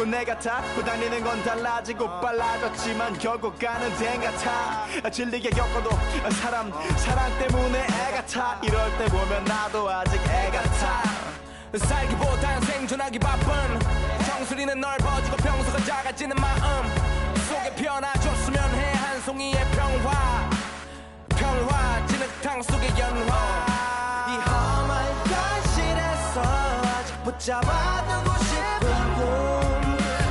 자꾸 내 같아 고다니는 건 달라지고 빨라졌지만 결국 가는 데 같아 질리게 겪어도 사람 때문에 애 같아 이럴 때 보면 나도 아직 애 같아 살기보단 생존하기 바쁜 정수리는 넓어지고 평소가 작아지는 마음 속에 변화줬으면 해 한 송이의 평화 진흙탕 속의 연화 이 험한 현실에서 아직 붙잡아두고 싶은 꿈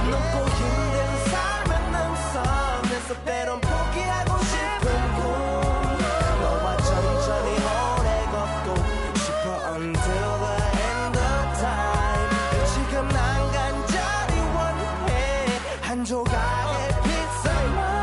높고 힘든 삶의 능선에서 때론 포기하고 싶은 꿈 너와 천천히 오래 걷고 싶어 until the end of time 지금 난 간절히 원해 한 조각의 피자만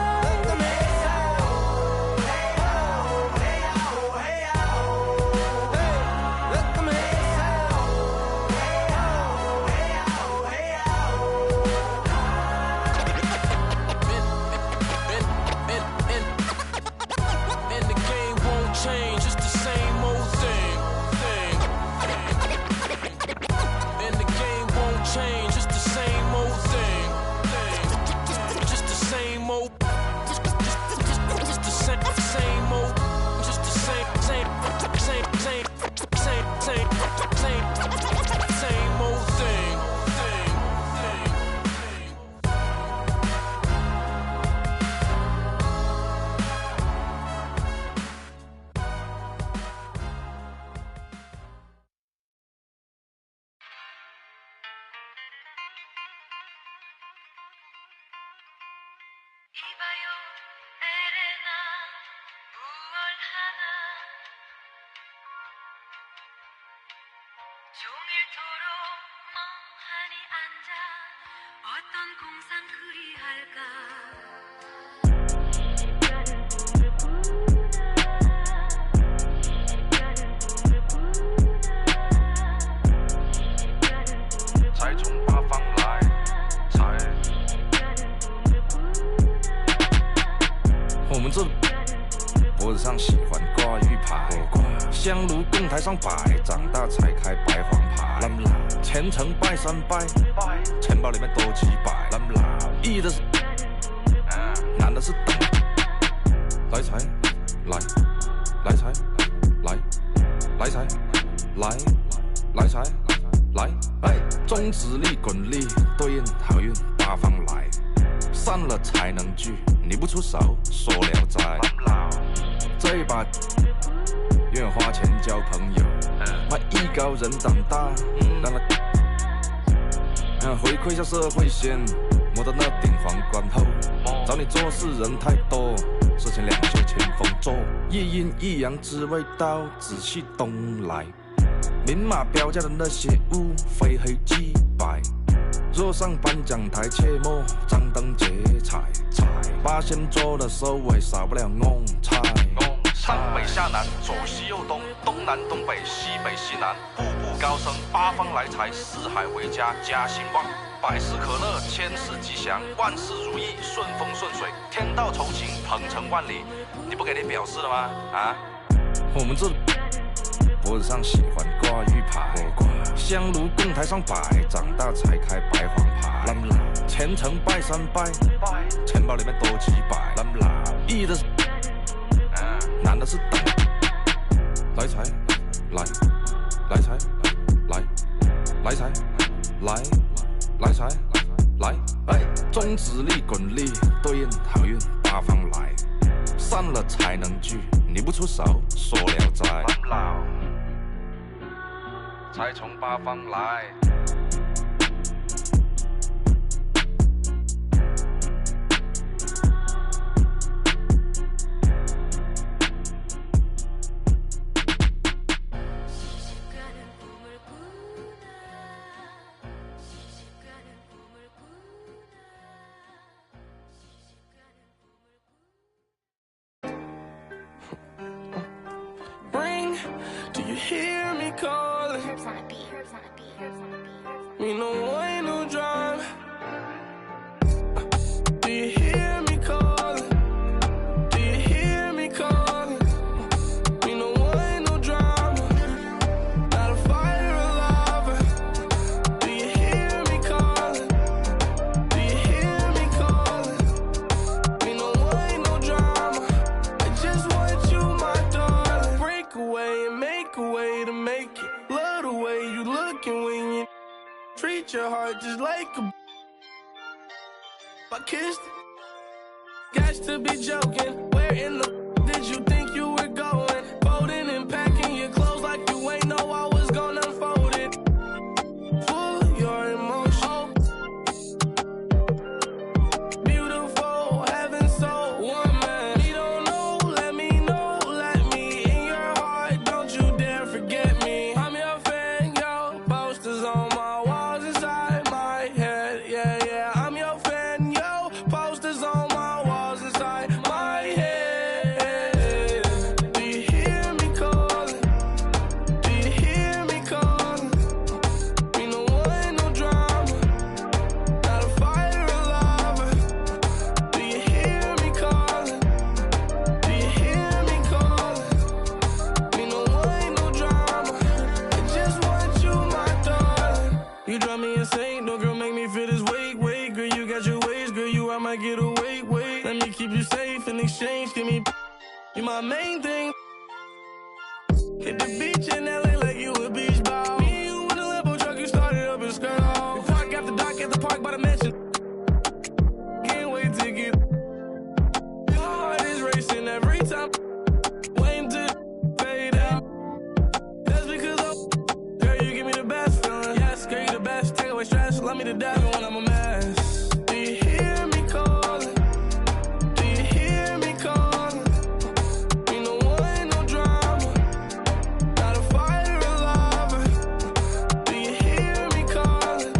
이봐요 에레나 무얼 하나 종일토록 멍하니 앉아 어떤 공상 그리할까才从八方来，才。我们这脖子上喜欢挂玉牌，香炉供台上摆，长大才开白黄牌。虔诚拜三拜，钱包里面多几百。易的是，难的是等。来财，来，来财，来，来财，来，来财，来。中指力滚力对应好运八方来，散了才能聚，你不出手说聊斋。这一把愿花钱交朋友，卖艺高人胆大，让他回馈下社会先，摸到那顶皇冠后，找你做事人太多，事情两袖清风做，一阴一阳之谓道，仔细东来。明码标价的那些物，非黑即白。若上颁奖台，切莫张灯结彩。八仙桌的收尾，少不了翁菜。上北下南，左西右东，东南东北，西北西南，步步高升，八方来财，四海为家，家兴旺。百事可乐，千事吉祥，万事如意，顺风顺水，天道酬勤，鹏程万里。你不给你表示了吗？啊？我们这脖子上喜欢挂玉牌，香炉供台上摆，长大才开白黄牌。虔诚拜三拜，钱包里面多几百。易的是，难的是等。来财，来，来财，来，来财，来，来财，来。中指力滚力对应好运八方来，散了才能聚，你不出手说聊斋。才从八方来。Ring, do you hear me calling? Me no way, no drama. Do you hear me calling? Do you hear me calling? Me no way, no drama. Not a fire, a lava. Do you hear me calling? broken when you treat your heart just like a. I kissed it. Got to be joking. Where in the did you think you were going? Folding and packing your clothes like you ain't know I was gonna unfold it. Full your emotion. Beautiful, heaven so woman. You don't know, let me know, let me in your heart. Don't you dare forget me. I'm your fan, yo. Posters on my walls inside my head. Yeah, yeah. I'm your fan, yo. Posters on my walls inside my head. Do you hear me calling? Do you hear me calling? We no want no drama, not a fighter or lover. Do you hear me calling? Do you hear me calling? We no want no drama, I just want you, my darling. You drive me insane, no girl make me feel this weight, girl, you got your ways, girl, you I might get away, wait. Let me keep you safe in exchange, give me, you my main thing. Hit the beach in LA like you a beach ball. Me and you in a Lambo truck, you started up and skirt off. Park after dark at the park by the mansion. Can't wait to get. My heart is racing every time. Waiting to fade out. That's because I'm. Girl, you give me the best feeling. Yes, girl, you the best. Take away stress, love me to death when I'm a mess. Do you hear me calling? Do you hear me calling? We no want no drama, not a fighter or lover. Do you hear me calling?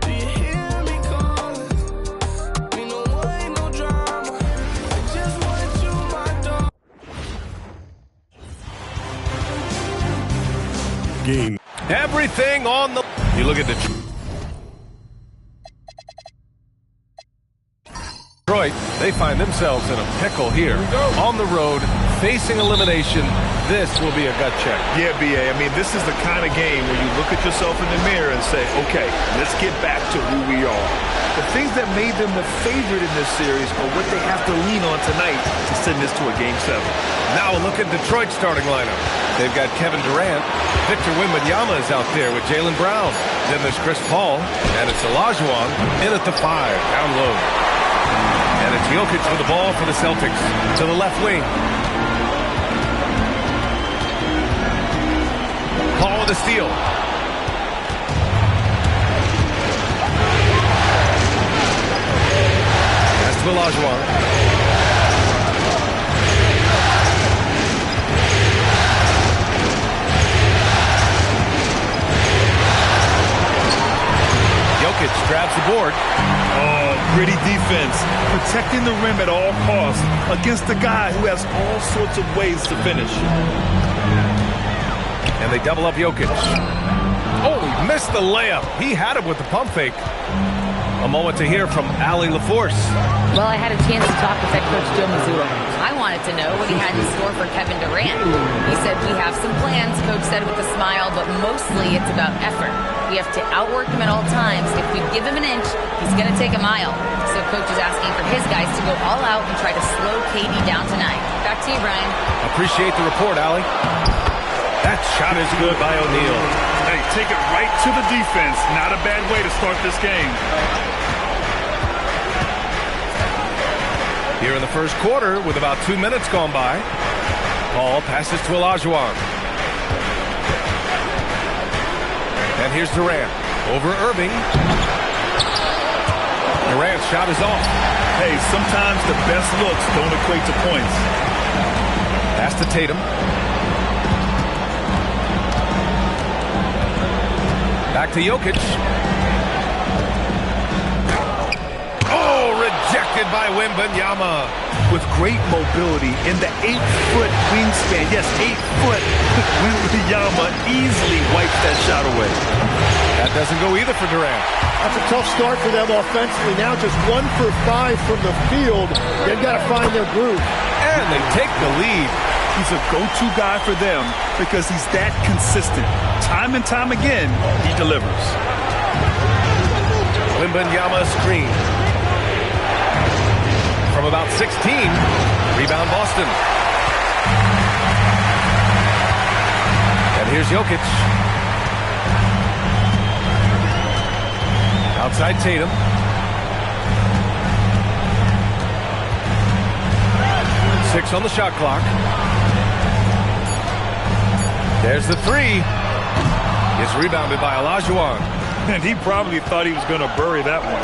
Do you hear me calling? We no want no drama, I just want you, my dog. Game. Everything on the. You look at Detroit, they find themselves in a pickle here. On the road, facing elimination. This will be a gut check. Yeah, B.A. I mean, this is the kind of game where you look at yourself in the mirror and say, okay, let's get back to who we are. The things that made them the favorite in this series are what they have to lean on tonight to send this to a Game 7. Now a look at Detroit's starting lineup. They've got Kevin Durant. Victor Wembanyama is out there with Jaylen Brown. Then there's Chris Paul. And it's Olajuwon in at the 5, down low. And it's Jokic with the ball for the Celtics. To the left wing. Paul with the steal. That's to Olajuwon. Jokic grabs the board. Oh, gritty defense. Protecting the rim at all costs against a guy who has all sorts of ways to finish. And they double up Jokic. Oh, he missed the layup. He had it with the pump fake. A moment to hear from Allie LaForce. Well, I had a chance to talk with head coach Joe Mazzulla. I wanted to know what he had in store for Kevin Durant. He said, we have some plans, coach said with a smile, but mostly it's about effort. We have to outwork him at all times. If we give him an inch, he's going to take a mile. So coach is asking for his guys to go all out and try to slow KD down tonight. Back to you, Brian. Appreciate the report, Allie. That shot is good by O'Neal. Hey, take it right to the defense. Not a bad way to start this game. Here in the first quarter, with about 2 minutes gone by, Paul passes to Olajuwon. And here's Durant over Irving. Durant's shot is off. Hey, sometimes the best looks don't equate to points. Pass to Tatum. Back to Jokic. Oh, rejected by Wembanyama. With great mobility in the 8-foot wingspan. Yes, 8 foot. Wembanyama easily wipes that shot away. That doesn't go either for Durant. That's a tough start for them offensively. Now just 1 for 5 from the field. They've got to find their groove. And they take the lead. He's a go-to guy for them because he's that consistent. Time and time again, he delivers. Wembanyama screen. From about 16, rebound Boston. And here's Jokic. Outside Tatum. Six on the shot clock. There's the three. It's rebounded by Olajuwon. And he probably thought he was going to bury that one.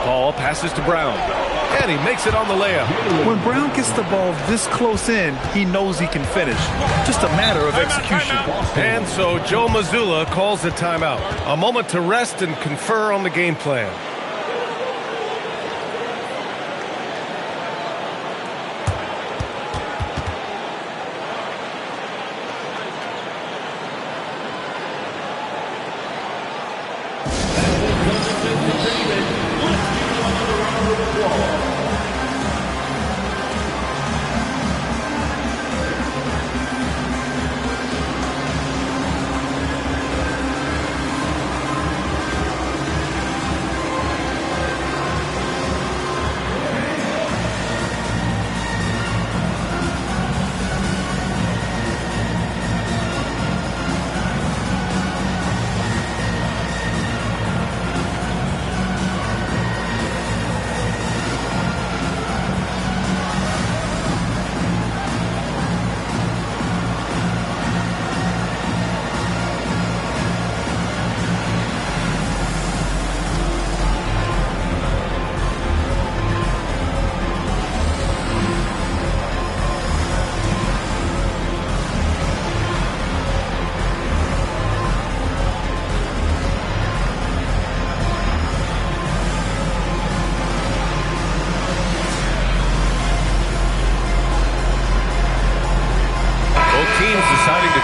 Paul passes to Brown. And he makes it on the layup. When Brown gets the ball this close in, he knows he can finish. Just a matter of execution. And so Joe Mazzulla calls the timeout. A moment to rest and confer on the game plan.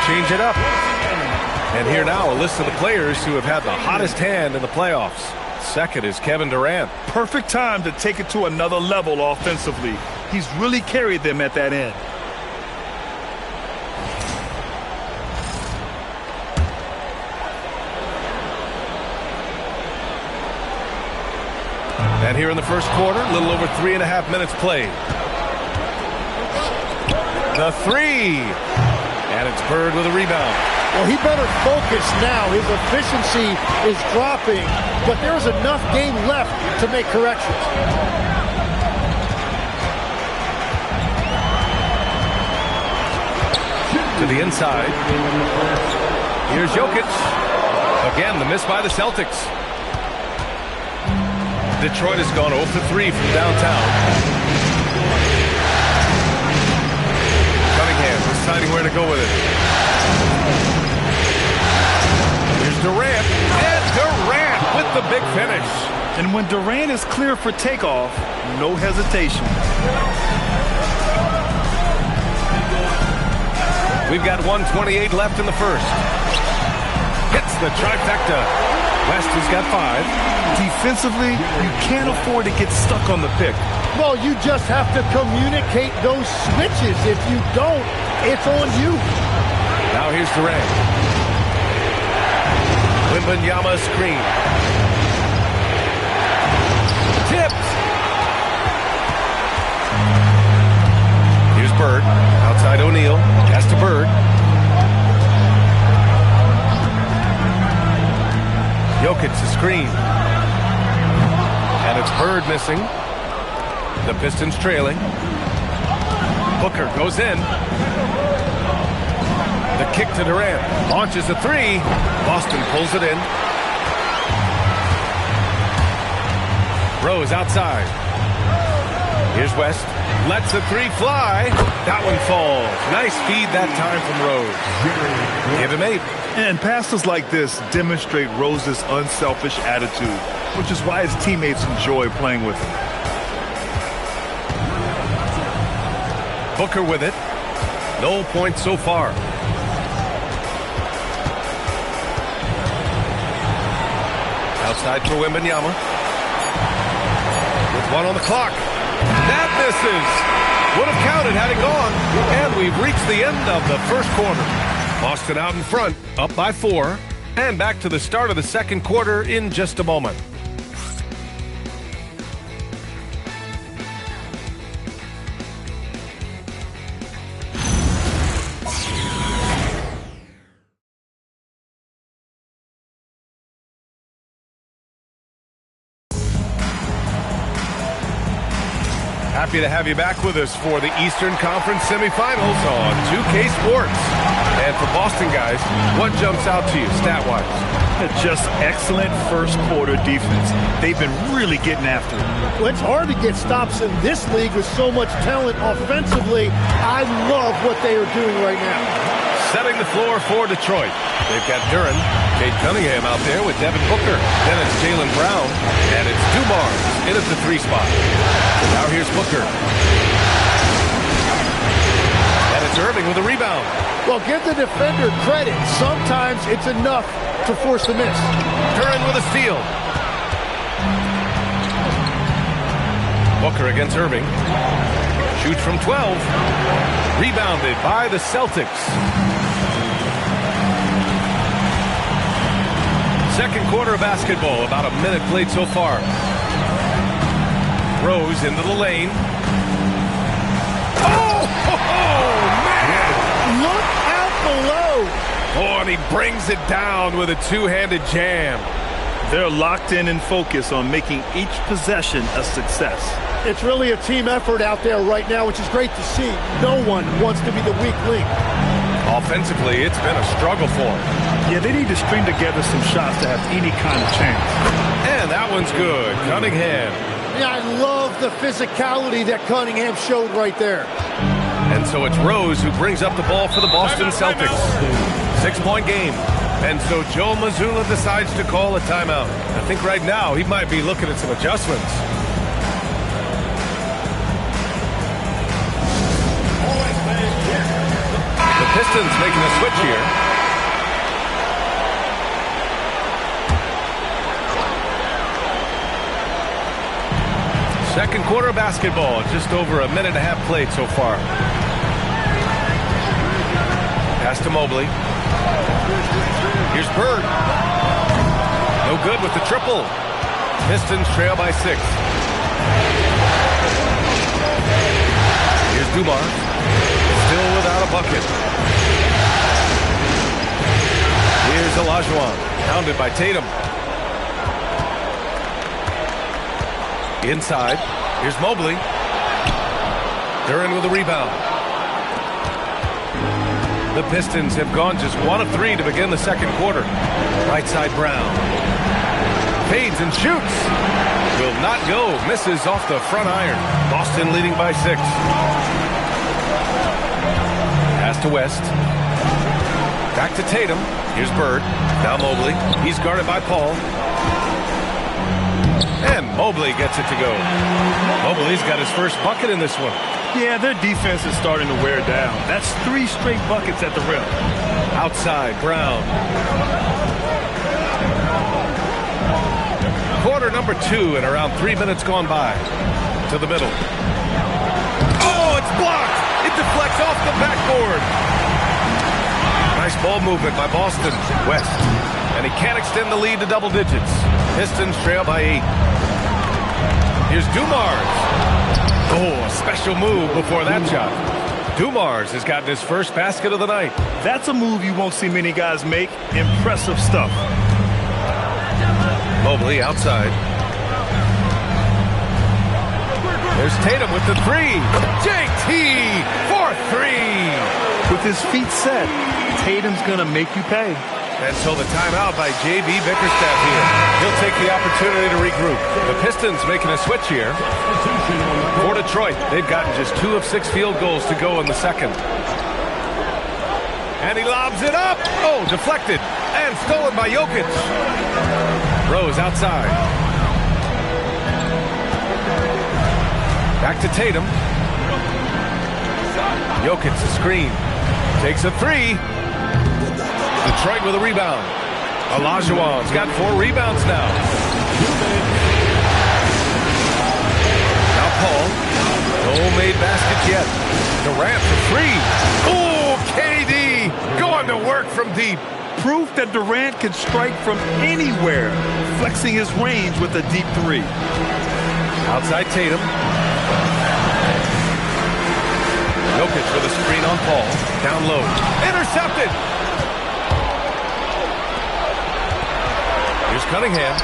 Change it up. And here now, a list of the players who have had the hottest hand in the playoffs. Second is Kevin Durant. Perfect time to take it to another level offensively. He's really carried them at that end. And here in the first quarter, a little over 3.5 minutes played. The three. And it's Bird with a rebound. Well, he better focus now. His efficiency is dropping, but there's enough game left to make corrections. To the inside. Here's Jokic. Again, the miss by the Celtics. Detroit has gone 0 for 3 from downtown. Deciding where to go with it. Here's Durant. And Durant with the big finish. And when Durant is clear for takeoff, no hesitation. We've got 1:28 left in the first. Hits the trifecta. West has got 5. Defensively, you can't afford to get stuck on the pick. Well, you just have to communicate those switches. If you don't, it's on you. Now here's Durant. Wembanyama screen. Tipped. Here's Bird. Outside O'Neal. Pass to Bird. Jokic the screen. And it's Bird missing. The Pistons trailing. Booker goes in. The kick to Durant. Launches a three. Boston pulls it in. Rose outside. Here's West. Lets the three fly. That one falls. Nice feed that time from Rose. Give him 8. And passes like this demonstrate Rose's unselfish attitude, which is why his teammates enjoy playing with him. Booker with it. No points so far. Outside for Wembanyama. With 1 on the clock. That misses. Would have counted had it gone. And we've reached the end of the first quarter. Boston out in front, up by 4. And back to the start of the second quarter in just a moment. Happy to have you back with us for the Eastern Conference semifinals on 2K Sports. And for Boston guys, what jumps out to you stat-wise? Just excellent first quarter defense. They've been really getting after it. Well, it's hard to get stops in this league with so much talent offensively. I love what they are doing right now. Setting the floor for Detroit. They've got Duren, Cade Cunningham out there with Devin Booker. Then it's Jaylen Brown, and it's Dumars in at the 3 spot. Now here's Booker. And it's Irving with a rebound. Well, give the defender credit. Sometimes it's enough to force a miss. Duren with a steal. Booker against Irving. Shoots from 12. Rebounded by the Celtics. Second quarter of basketball, about a minute played so far. Rose into the lane. Oh, man! Look out below. Oh, and he brings it down with a two-handed jam. They're locked in and focused on making each possession a success. It's really a team effort out there right now, which is great to see. No one wants to be the weak link. Offensively, it's been a struggle for them. Yeah, they need to string together some shots to have any kind of chance. And that one's good. Cunningham. Yeah, I love the physicality that Cunningham showed right there. And so it's Rose who brings up the ball for the Boston Celtics. 6-point game. And so Joe Mazzulla decides to call a timeout. I think right now he might be looking at some adjustments. The Pistons making a switch here. Second quarter of basketball, just over a minute and a half played so far. Pass to Mobley. Here's Bird. No good with the triple. Pistons trail by 6. Here's Dumars. Still without a bucket. Here's Olajuwon. Pounded by Tatum. Inside. Here's Mobley. Duren with a rebound. The Pistons have gone just 1 of 3 to begin the second quarter. Right side Brown. Fades and shoots. Will not go. Misses off the front iron. Boston leading by 6. Pass to West. Back to Tatum. Here's Bird. Now Mobley. He's guarded by Paul. And Mobley gets it to go. Mobley's got his first bucket in this one. Yeah, their defense is starting to wear down. That's 3 straight buckets at the rim. Outside, Brown. Quarter number 2 and around 3 minutes gone by. To the middle. Oh, it's blocked! It deflects off the backboard. Nice ball movement by Boston. West. And he can't extend the lead to double digits. Pistons trail by 8. Here's Dumars. Oh, a special move before that shot. Dumars has gotten his first basket of the night. That's a move you won't see many guys make. Impressive stuff. Mobley outside. There's Tatum with the 3. JT for 3. With his feet set, Tatum's going to make you pay. And so the timeout by J.B. Bickerstaff here. He'll take the opportunity to regroup. The Pistons making a switch here. For Detroit, they've gotten just 2 of 6 field goals to go in the second. And he lobs it up. Oh, deflected. And stolen by Jokic. Rose outside. Back to Tatum. Jokic the screen. Takes a 3. Detroit with a rebound. Olajuwon's got 4 rebounds now. Now Paul. No made baskets yet. Durant for 3. Oh, KD going to work from deep. Proof that Durant can strike from anywhere, flexing his range with a deep 3. Outside Tatum. Jokic with a screen on Paul. Down low. Intercepted. Here's Cunningham.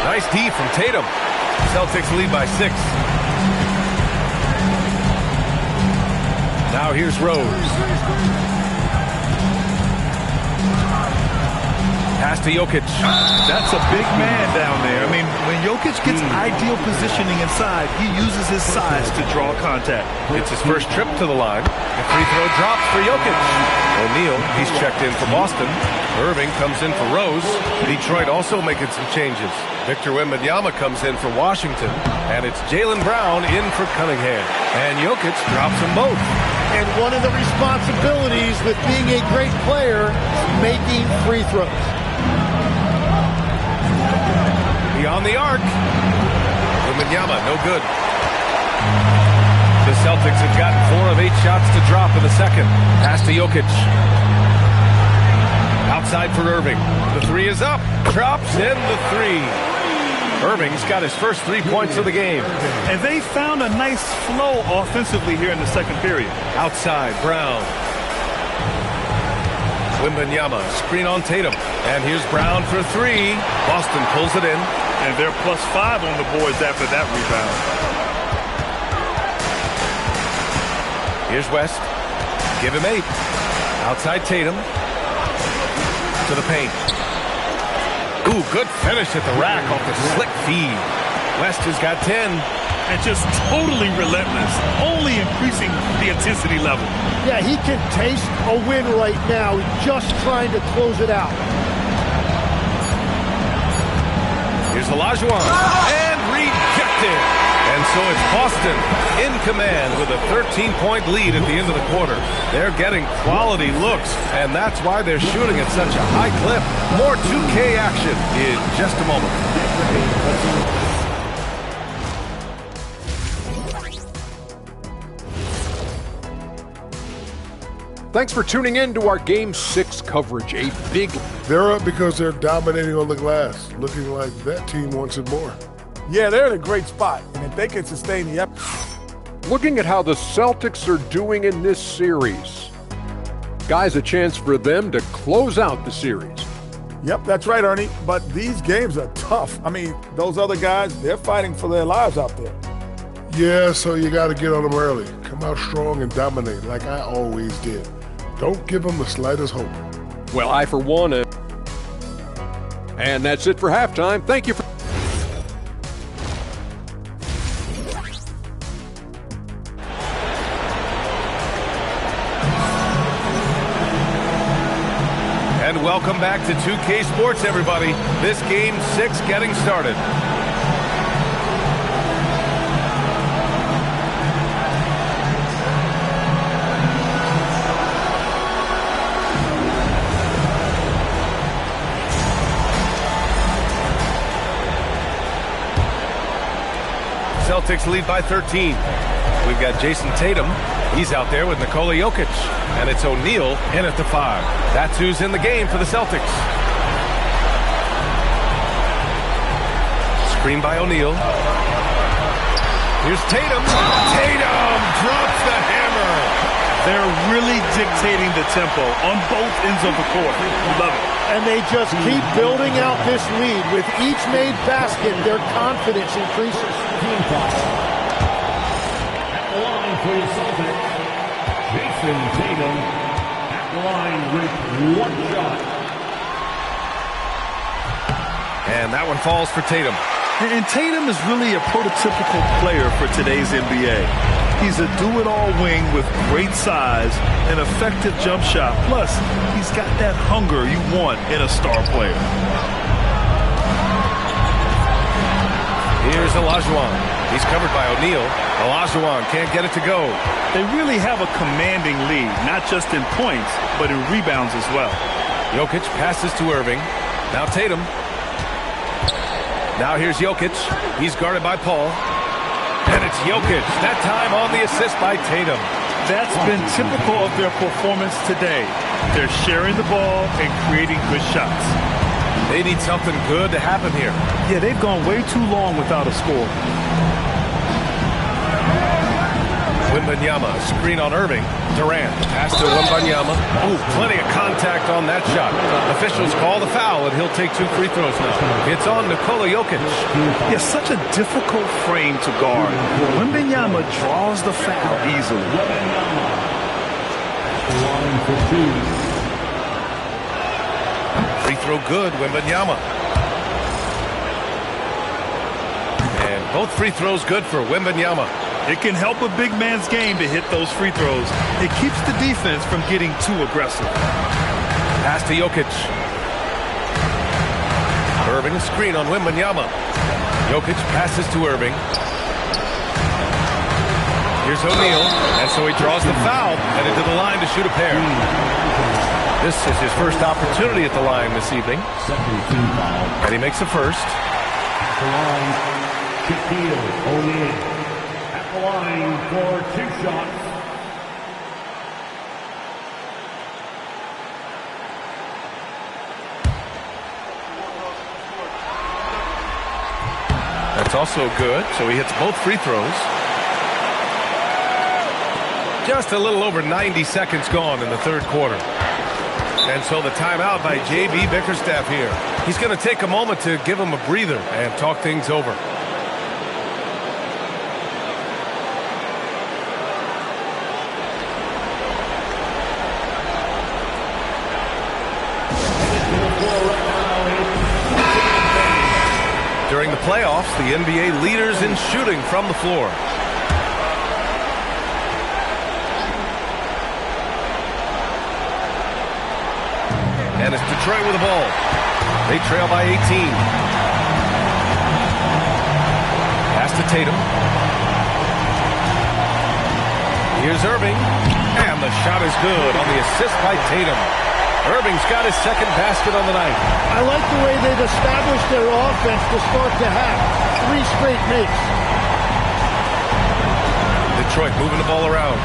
Nice D from Tatum. Celtics lead by 6. Now here's Rose. Pass to Jokic. That's a big man down there. I mean, when Jokic gets ideal positioning inside, he uses his size to draw contact. It's his first trip to the line. The free throw drops for Jokic. O'Neal, he's checked in for Boston. Irving comes in for Rose. Detroit also making some changes. Victor Wembanyama comes in for Washington. And it's Jaylen Brown in for Cunningham. And Jokic drops them both. And one of the responsibilities with being a great player is making free throws. Beyond the arc. Wembanyama, no good. The Celtics have gotten 4 of 8 shots to drop in the second. Pass to Jokic. Outside for Irving. The three is up. Drops in the three. Irving's got his first 3 points of the game. And they found a nice flow offensively here in the second period. Outside, Brown. Wembanyama, screen on Tatum. And here's Brown for 3. Boston pulls it in. And they're +5 on the boards after that rebound. Here's West. Give him 8. Outside Tatum. To the paint. Ooh, good finish at the rack off the slick feed. West has got 10. And just totally relentless, only increasing the intensity level. Yeah, he can taste a win right now, just trying to close it out. Here's Olajuwon. And rejected. And so it's Boston in command with a 13-point lead at the end of the quarter. They're getting quality looks, and that's why they're shooting at such a high clip. More 2K action in just a moment. Thanks for tuning in to our Game 6 coverage. A big... They're up because they're dominating on the glass, looking like that team wants it more. Yeah, they're in a great spot, and if they can sustain the Looking at how the Celtics are doing in this series. Guys, a chance for them to close out the series. Yep, that's right, Ernie. But these games are tough. I mean, those other guys, they're fighting for their lives out there. Yeah, so you got to get on them early. Come out strong and dominate like I always did. Don't give them the slightest hope. Well, I for one... And that's it for halftime. Thank you for... And welcome back to 2K Sports, everybody. This Game 6 getting started. Celtics lead by 13. We've got Jason Tatum. He's out there with Nikola Jokic. And it's O'Neal in at the 5. That's who's in the game for the Celtics. Screen by O'Neal. Here's Tatum. Tatum drops the hammer. They're really dictating the tempo on both ends of the court. Love it. And they just keep building out this lead. With each made basket, their confidence increases. At the line for the Celtics, Jason Tatum at the line with 1 shot. And that one falls for Tatum. And Tatum is really a prototypical player for today's NBA. He's a do-it-all wing with great size, an effective jump shot. Plus, he's got that hunger you want in a star player. Here's Olajuwon. He's covered by O'Neal. Olajuwon can't get it to go. They really have a commanding lead, not just in points, but in rebounds as well. Jokic passes to Irving. Now Tatum. Now here's Jokic. He's guarded by Paul. And it's Jokic, that time on the assist by Tatum. That's been typical of their performance today. They're sharing the ball and creating good shots. They need something good to happen here. Yeah, they've gone way too long without a score. Wembanyama, screen on Irving. Durant, pass to Wembanyama. Ooh, plenty of contact on that shot. Officials call the foul, and he'll take 2 free throws now. It's on Nikola Jokic. Yeah, such a difficult frame to guard. Wembanyama draws the foul easily. Free throw good, Wembanyama. And both free throws good for Wembanyama. It can help a big man's game to hit those free throws. It keeps the defense from getting too aggressive. Pass to Jokic. Irving, a screen on Wembanyama. Jokic passes to Irving. Here's O'Neal, and so he draws the foul, headed to the line to shoot a pair. This is his first opportunity at the line this evening. And he makes the first. At the line, Shaquille O'Neal. At the line for 2 shots. That's also good, so he hits both free throws. Just a little over 90 seconds gone in the third quarter. And so the timeout by J.B. Bickerstaff here. He's going to take a moment to give him a breather and talk things over. During the playoffs, the NBA leaders in shooting from the floor. And it's Detroit with the ball. They trail by 18. Pass to Tatum. Here's Irving. And the shot is good on the assist by Tatum. Irving's got his second basket on the night. I like the way they've established their offense to start the half. 3 straight makes. Detroit moving the ball around.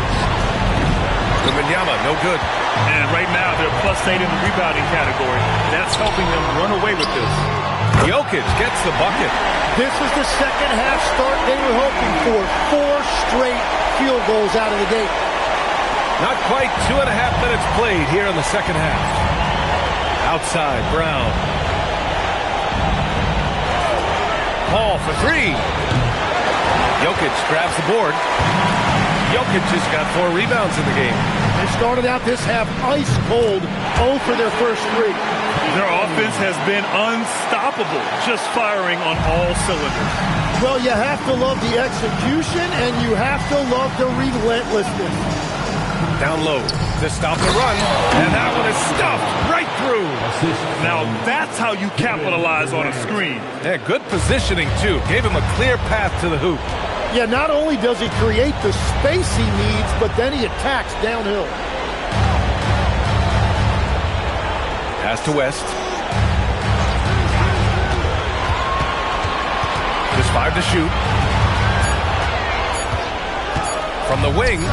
Wembanyama, no good. And right now, they're +8 in the rebounding category. That's helping them run away with this. Jokic gets the bucket. This is the second half start they were hoping for. 4 straight field goals out of the gate. Not quite 2.5 minutes played here in the second half. Outside, Brown. Paul for 3. Jokic grabs the board. Jokic has got 4 rebounds in the game. They started out this half ice cold, 0 for their first 3. Their offense has been unstoppable, just firing on all cylinders. Well, you have to love the execution, and you have to love the relentlessness. Down low to stop the run, and that one is stuffed right through. Now that's how you capitalize on a screen. Yeah, good positioning too. Gave him a clear path to the hoop. Yeah, not only does he create the space he needs, but then he attacks downhill. Pass to West. Just 5 to shoot. From the wing,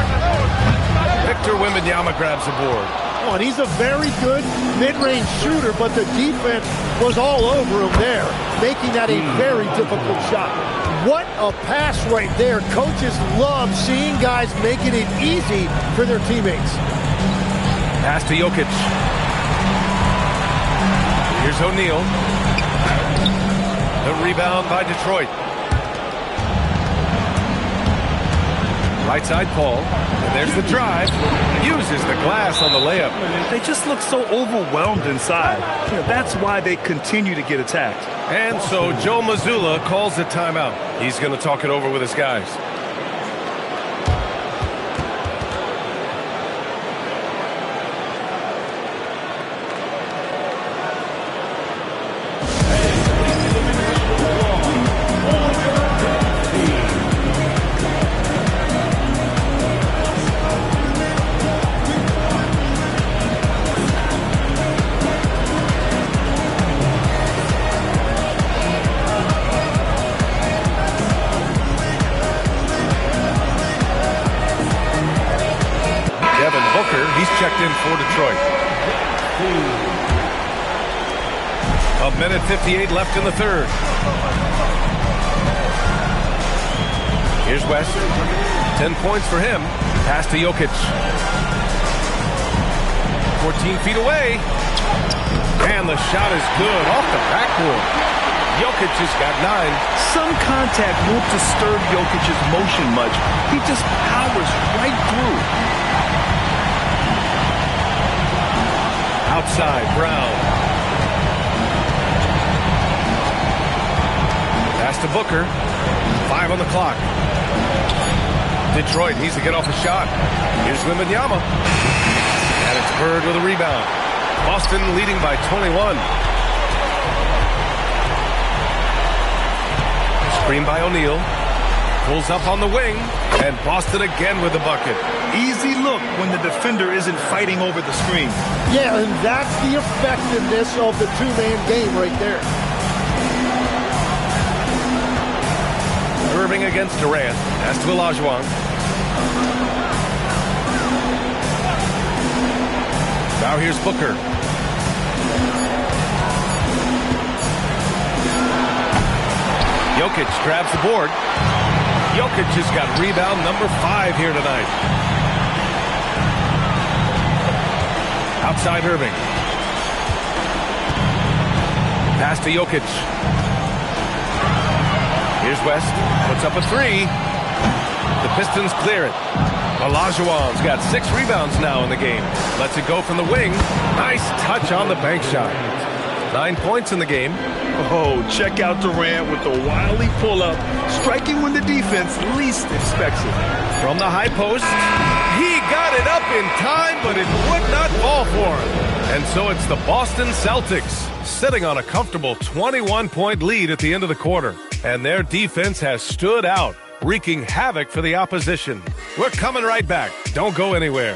Victor Wembanyama grabs the board. Oh, and he's a very good mid-range shooter, but the defense was all over him there, making that a very difficult shot. What a pass right there. Coaches love seeing guys making it easy for their teammates. Pass to Jokic. Here's O'Neal. The rebound by Detroit. Right side Paul. And there's the drive. Uses the glass on the layup. They just look so overwhelmed inside. That's why they continue to get attacked. And so Joe Mazzulla calls a timeout. He's going to talk it over with his guys. Checked in for Detroit. 1:58 left in the third. Here's West. 10 points for him. Pass to Jokic. 14 feet away. And the shot is good off the backboard. Jokic has got 9. Some contact won't disturb Jokic's motion much. He just powers right through. outside, Brown. Pass to Booker. 5 on the clock. Detroit needs to get off a shot. Here's Wembanyama. And it's Bird with a rebound. Boston leading by 21. Screen by O'Neal. Pulls up on the wing. And Boston again with the bucket. Easy look when the defender isn't fighting over the screen. Yeah, and that's the effectiveness of the two-man game right there. Irving against Durant. Pass to Olajuwon. Now here's Booker. Jokic grabs the board. Jokic just got rebound number 5 here tonight. Outside Irving. Pass to Jokic. Here's West. Puts up a 3. The Pistons clear it. Olajuwon's got 6 rebounds now in the game. Lets it go from the wing. Nice touch on the bank shot. 9 points in the game. Oh, check out Durant with the wily pull-up, striking when the defense least expects it. From the high post, he got it up in time, but it would not fall for him. And so it's the Boston Celtics sitting on a comfortable 21-point lead at the end of the quarter. And their defense has stood out, wreaking havoc for the opposition. We're coming right back. Don't go anywhere.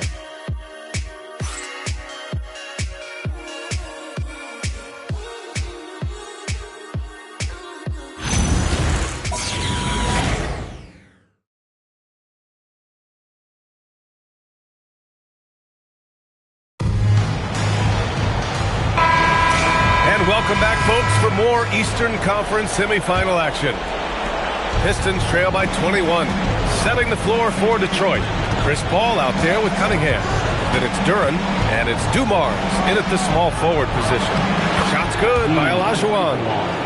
Welcome back, folks, for more Eastern Conference semifinal action. Pistons trail by 21, setting the floor for Detroit. Chris Paul out there with Cunningham. Then it's Duren, and it's Dumars in at the small forward position. Shots good by Olajuwon.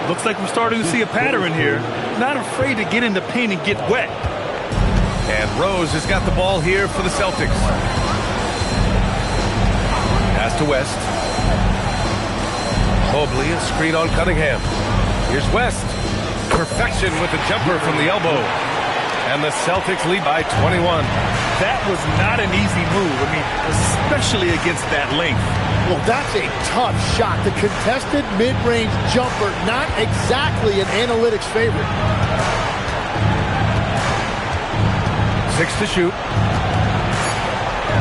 Looks like we're starting to see a pattern here. Not afraid to get in the paint and get wet. And Rose has got the ball here for the Celtics. Pass to West. Mobley, a screen on Cunningham. Here's West. Perfection with the jumper from the elbow. And the Celtics lead by 21. That was not an easy move. I mean, especially against that length. Well, that's a tough shot. The contested mid-range jumper, not exactly an analytics favorite. 6 to shoot.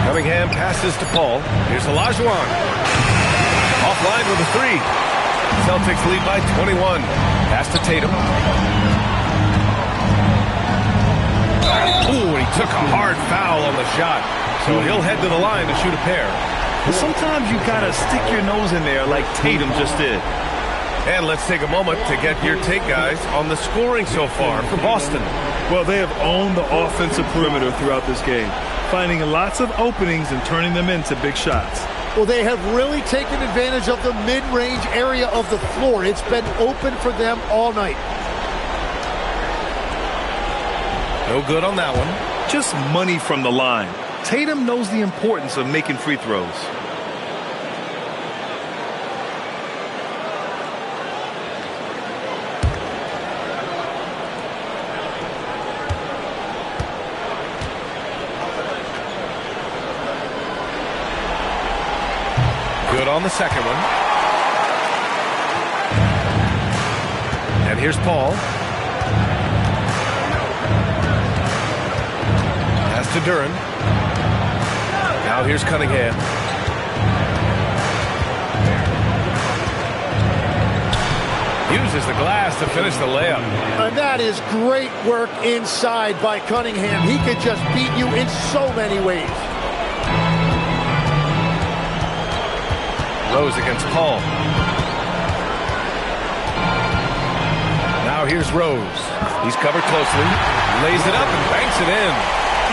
Cunningham passes to Paul. Here's Olajuwon. Offline with a 3. Celtics lead by 21. Pass to Tatum. Ooh, he took a hard foul on the shot. So he'll head to the line to shoot a pair. Sometimes you gotta stick your nose in there like Tatum just did. And let's take a moment to get your take, guys, on the scoring so far for Boston. Well, they have owned the offensive perimeter throughout this game, finding lots of openings and turning them into big shots. Well, they have really taken advantage of the mid-range area of the floor. It's been open for them all night. No good on that one. Just money from the line. Tatum knows the importance of making free throws. Good on the second one. And here's Paul. Pass to Duren. Now here's Cunningham. Uses the glass to finish the layup. And that is great work inside by Cunningham. He could just beat you in so many ways. Rose against Paul. Now here's Rose. He's covered closely. Lays it up and banks it in.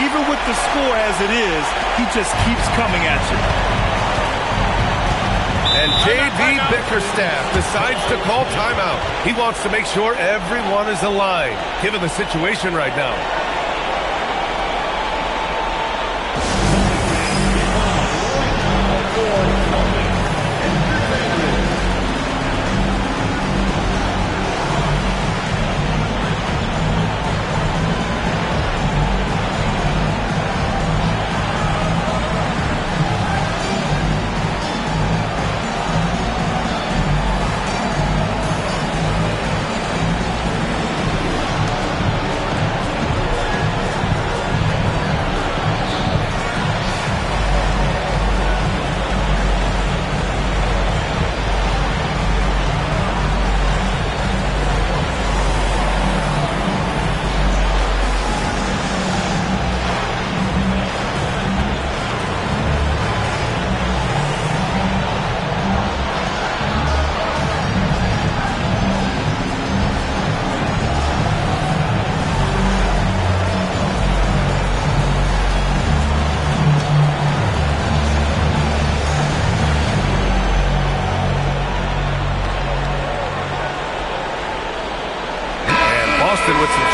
Even with the score as it is, he just keeps coming at you. And J.B. Bickerstaff decides to call timeout. He wants to make sure everyone is aligned, given the situation right now.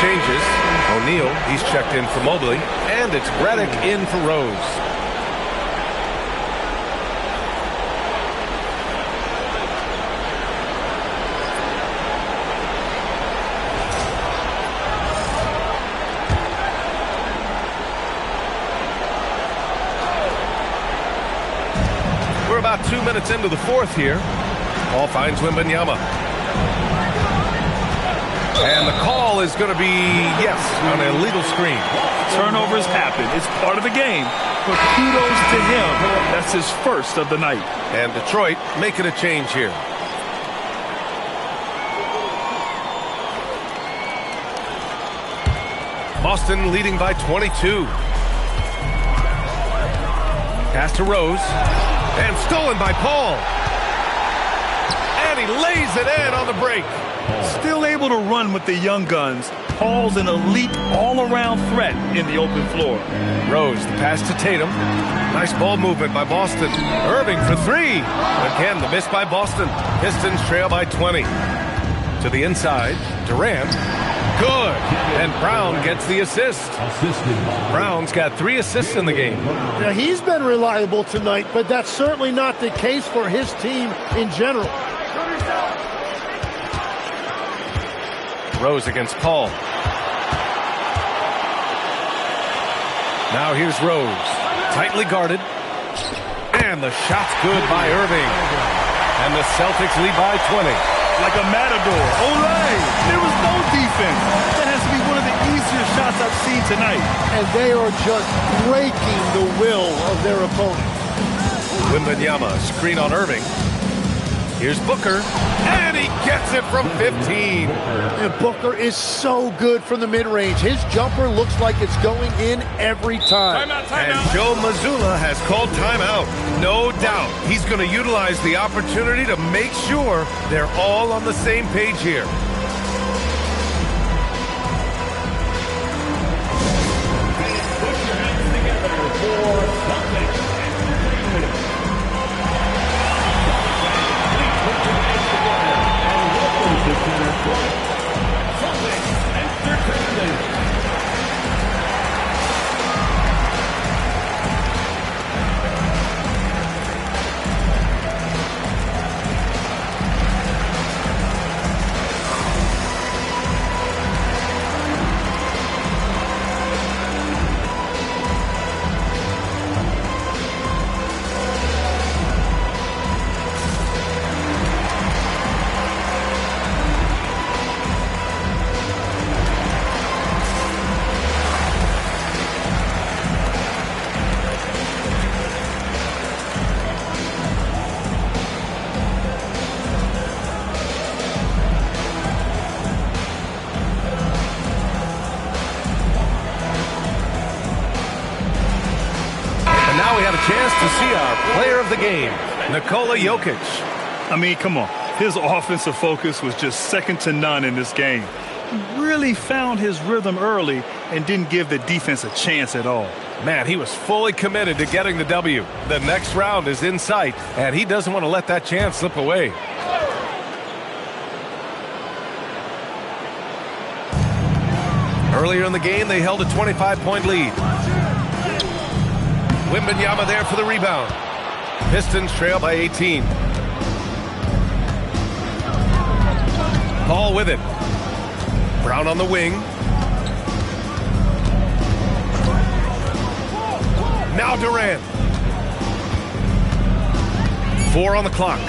changes. O'Neal, he's checked in for Mobley. And it's Redick in for Rose. We're about 2 minutes into the fourth here. Ball finds Wembanyama. And the call is going to be, yes, on an illegal screen. Turnovers happen. It's part of the game. But kudos to him. That's his first of the night. And Detroit making a change here. Boston leading by 22. Pass to Rose. And stolen by Paul. And he lays it in on the break. Still able to run with the young guns. Paul's an elite all-around threat in the open floor. Rose, the pass to Tatum. Nice ball movement by Boston. Irving for three. Again, the miss by Boston. Pistons trail by 20. To the inside, Durant. Good. And Brown gets the assist. Brown's got 3 assists in the game. Now, he's been reliable tonight, but that's certainly not the case for his team in general. Rose against Paul. Now here's Rose. Tightly guarded. And the shot's good by Irving. And the Celtics lead by 20. Like a matador. Olay! There was no defense. That has to be one of the easier shots I've seen tonight. And they are just breaking the will of their opponent. Wembanyama, screen on Irving. Here's Booker. And he gets it from 15. And Booker is so good from the mid-range. His jumper looks like it's going in every time. And Joe Mazzulla has called timeout. No doubt he's going to utilize the opportunity to make sure they're all on the same page here. Chance to see our player of the game, Nikola Jokic. I mean, come on. His offensive focus was just second to none in this game. He really found his rhythm early and didn't give the defense a chance at all. Man, he was fully committed to getting the W. The next round is in sight, and he doesn't want to let that chance slip away. Earlier in the game, they held a 25-point lead. Wembanyama there for the rebound. Pistons trail by 18. Paul with it. Brown on the wing. Now Durant. 4 on the clock.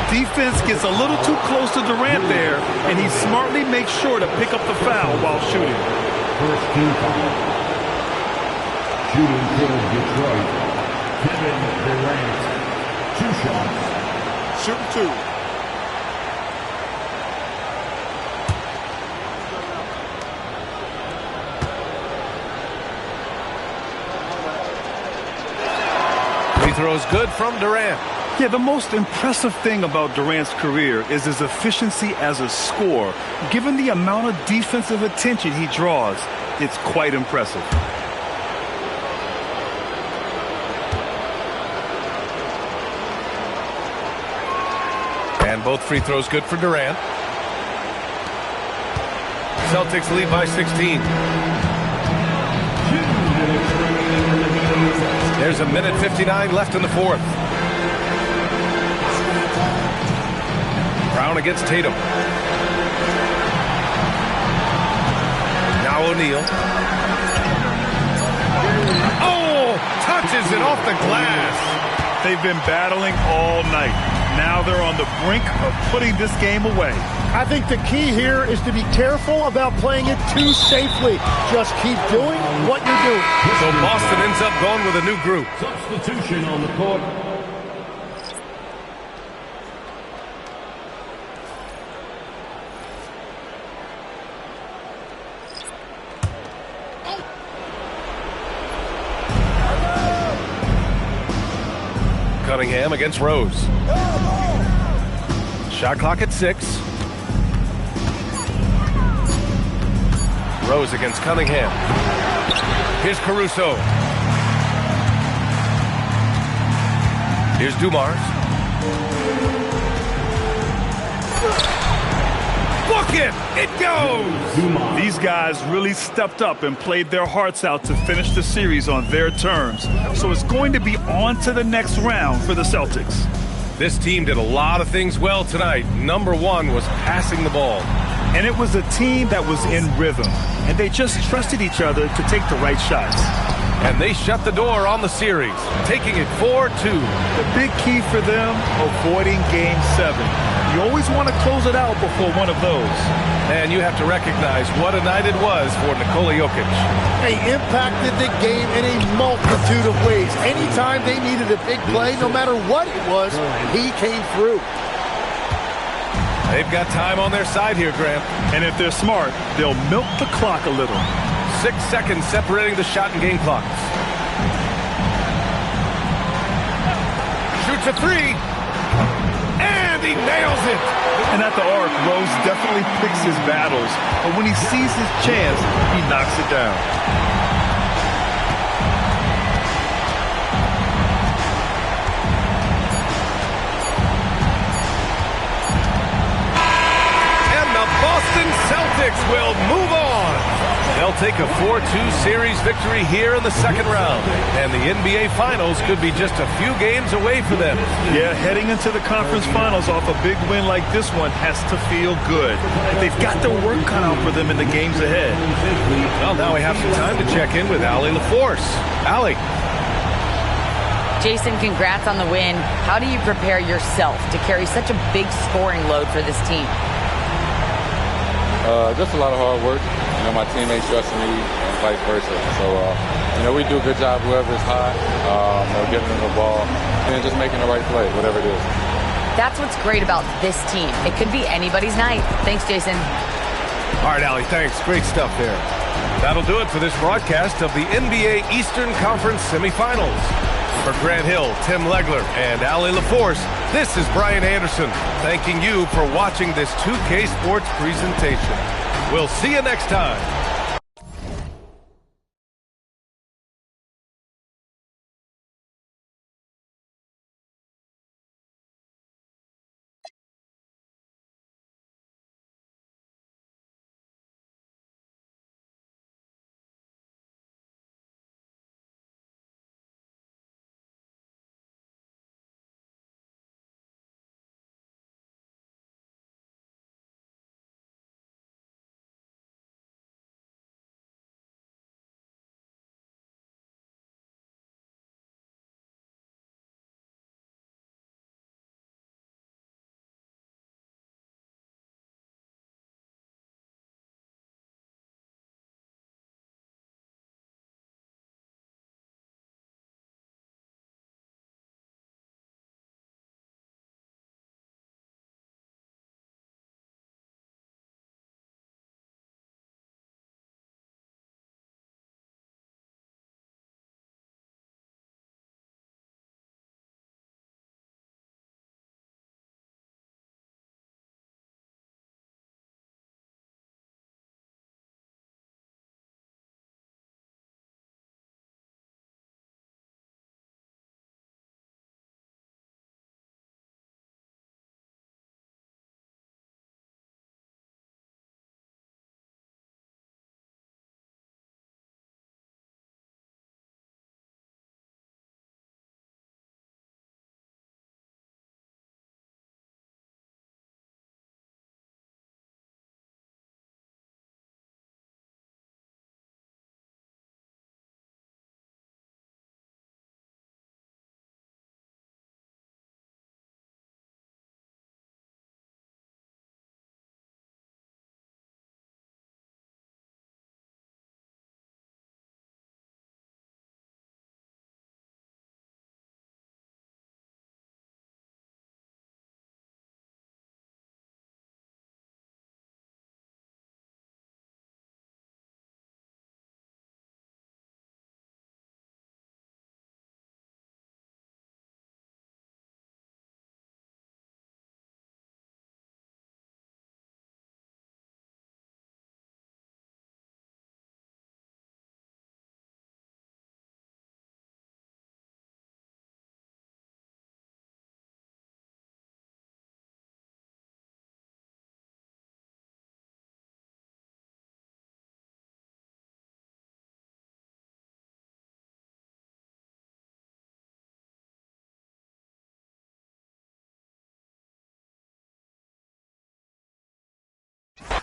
Defense gets a little too close to Durant there, and he smartly makes sure to pick up the foul while shooting. First team foul. Shooting for Detroit, Kevin Durant. 2 shots. Shooting 2. Free throws good from Durant. Yeah, the most impressive thing about Durant's career is his efficiency as a scorer. Given the amount of defensive attention he draws, it's quite impressive. And both free throws good for Durant. Celtics lead by 16. There's a minute 59 left in the fourth. Brown against Tatum. Now O'Neal. Oh, touches it off the glass. They've been battling all night. Now they're on the brink of putting this game away. I think the key here is to be careful about playing it too safely. Just keep doing what you're doing. So Boston ends up going with a new group. Substitution on the court. Cunningham against Rose. Shot clock at 6. Rose against Cunningham. Here's Caruso. Here's Dumars. Book it! It goes! These guys really stepped up and played their hearts out to finish the series on their terms. So it's going to be on to the next round for the Celtics. This team did a lot of things well tonight. Number one was passing the ball. And it was a team that was in rhythm. And they just trusted each other to take the right shots. And they shut the door on the series, taking it 4-2. The big key for them, avoiding Game 7. You always want to close it out before one of those. And you have to recognize what a night it was for Nikola Jokic. They impacted the game in a multitude of ways. Anytime they needed a big play, no matter what it was, he came through. They've got time on their side here, Graham. And if they're smart, they'll milk the clock a little. 6 seconds separating the shot and game clocks. Shoots a 3. And he nails it. And at the arc, Rose definitely picks his battles. But when he sees his chance, he knocks it down. And the Boston Celtics will move on. They'll take a 4-2 series victory here in the second round. And the NBA Finals could be just a few games away for them. Yeah, heading into the conference finals off a big win like this one has to feel good. But they've got their work cut out for them in the games ahead. Well, now we have some time to check in with Allie LaForce. Allie. Jason, congrats on the win. How do you prepare yourself to carry such a big scoring load for this team? Just a lot of hard work. You know, my teammates trusting me and vice versa. So, you know, we do a good job, whoever's hot, getting them the ball, and just making the right play, whatever it is. That's what's great about this team. It could be anybody's night. Thanks, Jason. All right, Allie, thanks. Great stuff there. That'll do it for this broadcast of the NBA Eastern Conference semifinals. For Grant Hill, Tim Legler, and Allie LaForce, this is Brian Anderson, thanking you for watching this 2K Sports presentation. We'll see you next time.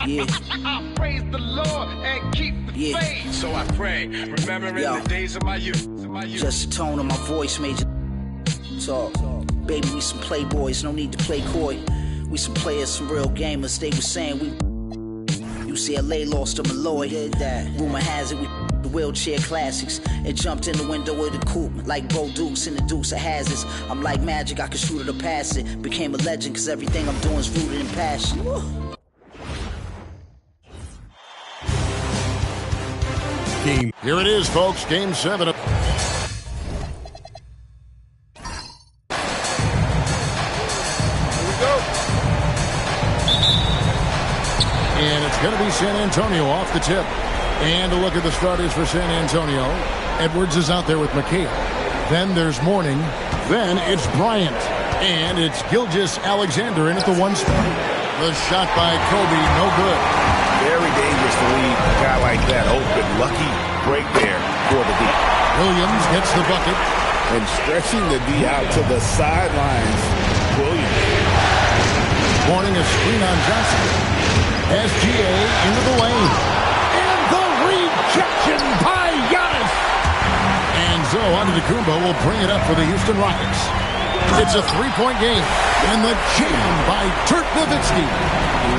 Yeah. I praise the Lord and keep the faith. So I pray, remembering the days of my youth. Just the tone of my voice made you talk. Baby, we some playboys, no need to play coy. We some players, some real gamers. They was saying we UCLA lost to Malloy. Rumor has it we the wheelchair classics and jumped in the window of the coupe like Bo Dukes in the Dukes of Hazzards. I'm like magic, I can shoot it or pass it. Became a legend cause everything I'm doing is rooted in passion. Game. Here it is, folks. Game 7. And it's going to be San Antonio off the tip. And a look at the starters for San Antonio. Edwards is out there with McHale. Then there's Mourning. Then it's Bryant. And it's Gilgeous-Alexander in at the 1 spot. The shot by Kobe, no good. Very dangerous to leave a guy like that open. Lucky break there for the D. Williams gets the bucket. And stretching the D out to the sidelines. Williams. Mourning a screen on Johnson. SGA into the lane. And the rejection by Giannis. And so Antetokounmpo will bring it up for the Houston Rockets. It's a 3-point game. And the jam by Dirk Nowitzki.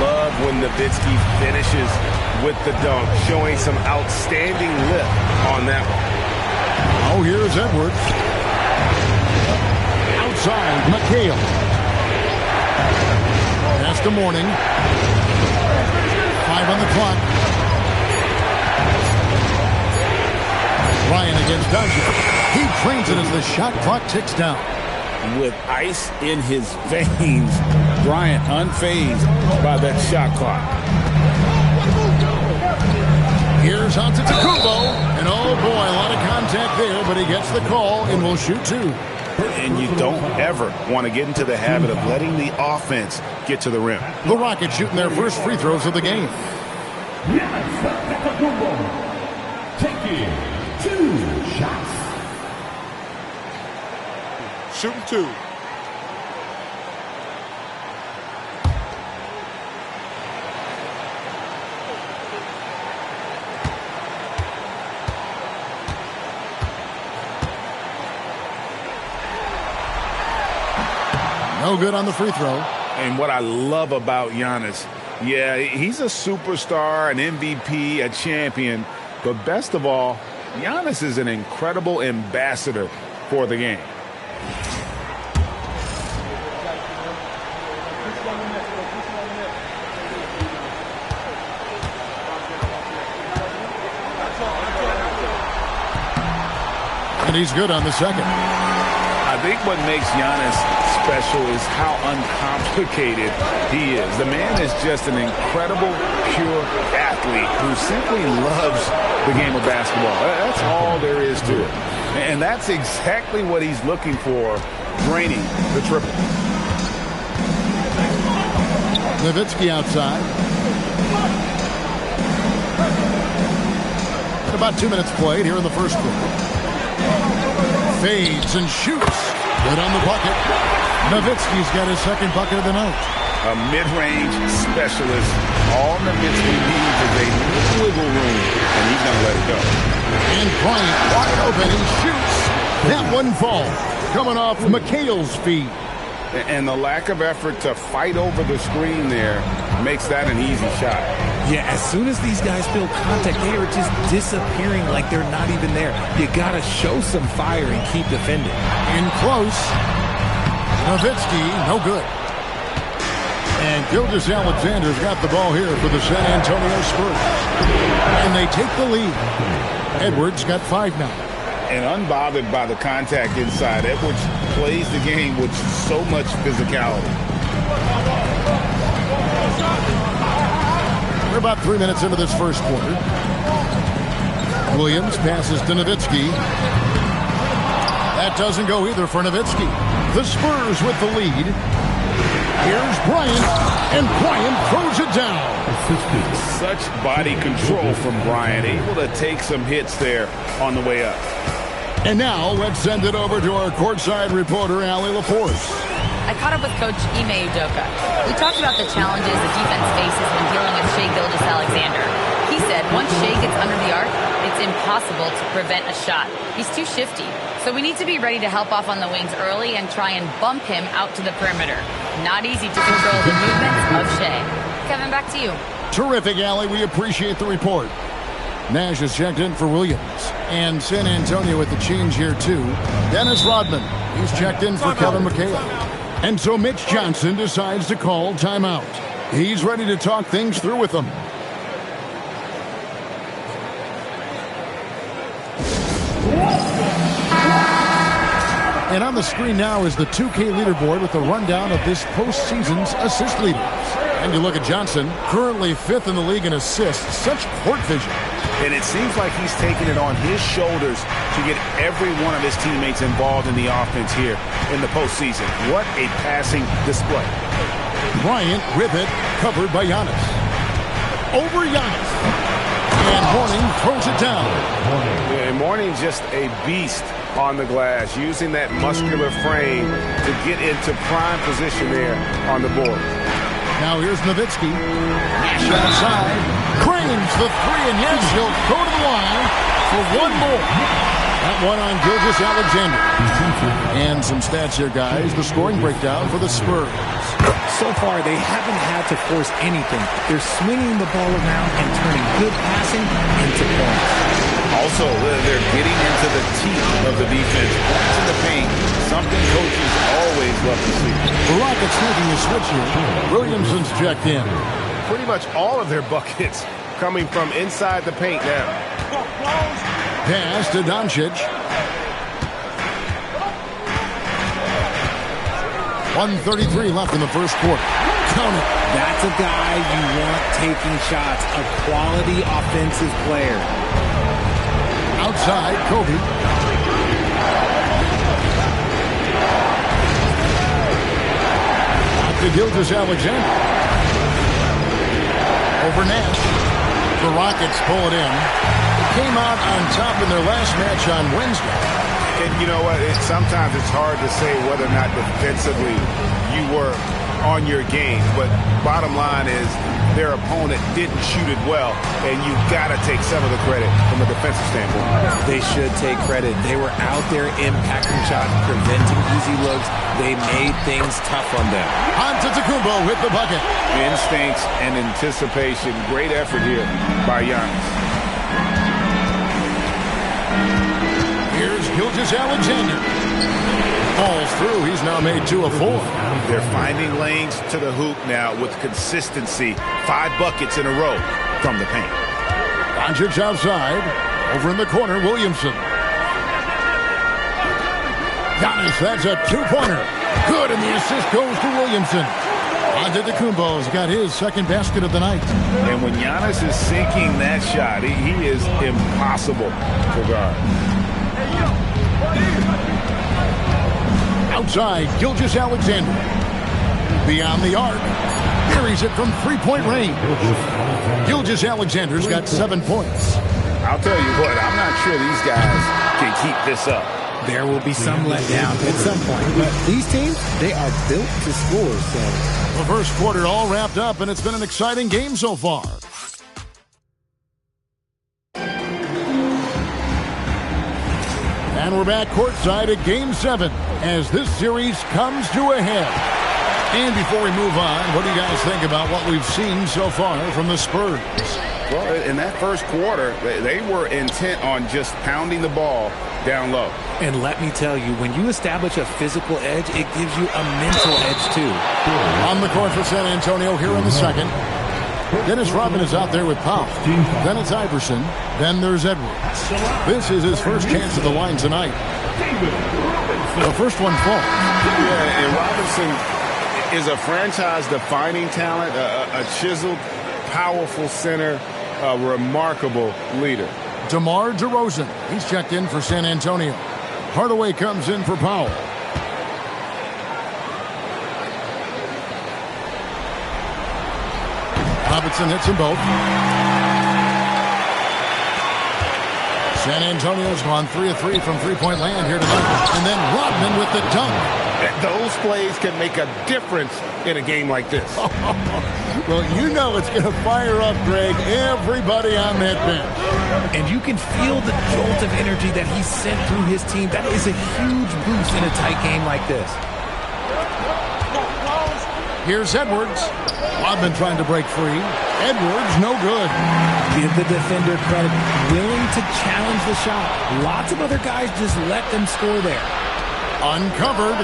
Love when Nowitzki finishes with the dunk, showing some outstanding lift on that one. Oh, here's Edwards. Outside, McHale. That's the Mourning. 5 on the clock. Ryan against Doncic. He trains it as the shot clock ticks down. With ice in his veins, Bryant unfazed by that shot clock. Here's Antetokounmpo. And oh boy, a lot of contact there, but he gets the call and will shoot 2. And you don't ever want to get into the habit of letting the offense get to the rim. The Rockets shooting their first free throws of the game. Taking 2 shots. Shooting 2. No good on the free throw. And what I love about Giannis, yeah, he's a superstar, an MVP, a champion. But best of all, Giannis is an incredible ambassador for the game. And he's good on the second. I think what makes Giannis special is how uncomplicated he is. The man is just an incredible, pure athlete who simply loves the game of basketball. That's all there is to it. And that's exactly what he's looking for, draining the triple. Nowitzki outside. And about 2 minutes played here in the first quarter. Fades and shoots. Good on the bucket. Nowitzki's got his second bucket of the night. A mid-range specialist. All Nowitzki needs is a little wiggle room, and he's going to let it go. And Bryant wide open. He shoots. That one falls. Coming off McHale's feet. And the lack of effort to fight over the screen there makes that an easy shot. Yeah, as soon as these guys feel contact, they are just disappearing like they're not even there. You got to show some fire and keep defending. In close. Nowitzki, no good. And Gilgeous-Alexander's got the ball here for the San Antonio Spurs. And they take the lead. Edwards got 5 now. And unbothered by the contact inside, Edwards plays the game with so much physicality. We're about 3 minutes into this first quarter. Williams passes to Nowitzki. That doesn't go either for Nowitzki. The Spurs with the lead. Here's Bryant, and Bryant throws it down. Such body control from Bryant, able to take some hits there on the way up. And now let's send it over to our courtside reporter, Allie LaForce. I caught up with Coach Ime Udoka. We talked about the challenges the defense faces when dealing with Shai Gilgeous-Alexander. He said once Shai gets under the arc, it's impossible to prevent a shot. He's too shifty. So we need to be ready to help off on the wings early and try and bump him out to the perimeter. Not easy to control the movements of Shai. Kevin, back to you. Terrific, Allie. We appreciate the report. Nash is checked in for Williams. And San Antonio with the change here, too. Dennis Rodman. He's checked in for Kevin McHale. And so Mitch Johnson decides to call timeout. He's ready to talk things through with them. And on the screen now is the 2K leaderboard with a rundown of this postseason's assist leaders. And you look at Johnson, currently 5th in the league in assists. Such court vision. And it seems like he's taking it on his shoulders to get every one of his teammates involved in the offense here in the postseason. What a passing display. Bryant with it, covered by Giannis. Over Giannis. And Mourning throws it down. And Mourning's just a beast on the glass, using that muscular frame to get into prime position there on the board. Now here's Nowitzki. Nash outside. Cranes the three, and yes, he'll go to the line for one more. That one on Gilgeous-Alexander. And some stats here, guys. The scoring breakdown for the Spurs. So far, they haven't had to force anything. They're swinging the ball around and turning good passing into points. Also, they're getting into the teeth of the defense. Points in the paint, something coaches always love to see. The Rockets making a switch here. Williamson's checked in. Pretty much all of their buckets coming from inside the paint now. Pass to Doncic. 1:33 left in the first quarter. Count it. That's a guy you want taking shots, a quality offensive player. Outside, Kobe. Out to Gilgeous-Alexander. Over Nash. The Rockets pull it in. Came out on top in their last match on Wednesday. And you know what? Sometimes it's hard to say whether or not defensively you were on your game. But bottom line is their opponent didn't shoot it well, and you've got to take some of the credit from a defensive standpoint. They should take credit. They were out there impacting shots, preventing easy looks. They made things tough on them. Antetokounmpo with the bucket. Instincts and anticipation. Great effort here by Giannis. Here's Gilgeous-Alexander. Falls through. He's now made 2 of 4. They're finding lanes to the hoop now with consistency. 5 buckets in a row from the paint. Doncic outside. Over in the corner, Williamson. Giannis, that's a 2-pointer. Good, and the assist goes to Williamson. Antetokounmpo's got his second basket of the night. And when Giannis is sinking that shot, he is impossible to guard. Outside, Gilgeous-Alexander. Beyond the arc. Carries it from 3-point range. Gilgeous-Alexander's got 7 points. I'll tell you what, I'm not sure these guys can keep this up. There will be some letdown at some point. But these teams, they are built to score. So the first quarter all wrapped up, and it's been an exciting game so far. And we're back courtside at Game 7 as this series comes to a head. And before we move on, what do you guys think about what we've seen so far from the Spurs? Well, in that first quarter, they were intent on just pounding the ball down low. And let me tell you, when you establish a physical edge, it gives you a mental edge too. On the court for San Antonio here in the second. Dennis Rodman is out there with Powell. Then it's Iverson. Then there's Edwards. This is his first chance at the line tonight. The first one falls. Yeah, and Robinson is a franchise-defining talent, a chiseled, powerful center, a remarkable leader. DeMar DeRozan. He's checked in for San Antonio. Hardaway comes in for Powell. Robinson hits them both. San Antonio's gone 3 of 3 from three-point land here tonight. And then Rodman with the dunk. Those plays can make a difference in a game like this. Well, you know it's going to fire up, Greg, everybody on that bench. And you can feel the jolt of energy that he sent through his team. That is a huge boost in a tight game like this. Here's Edwards. Rodman trying to break free. Edwards, no good. Give the defender credit. Willing to challenge the shot. Lots of other guys just let them score there. Uncovered.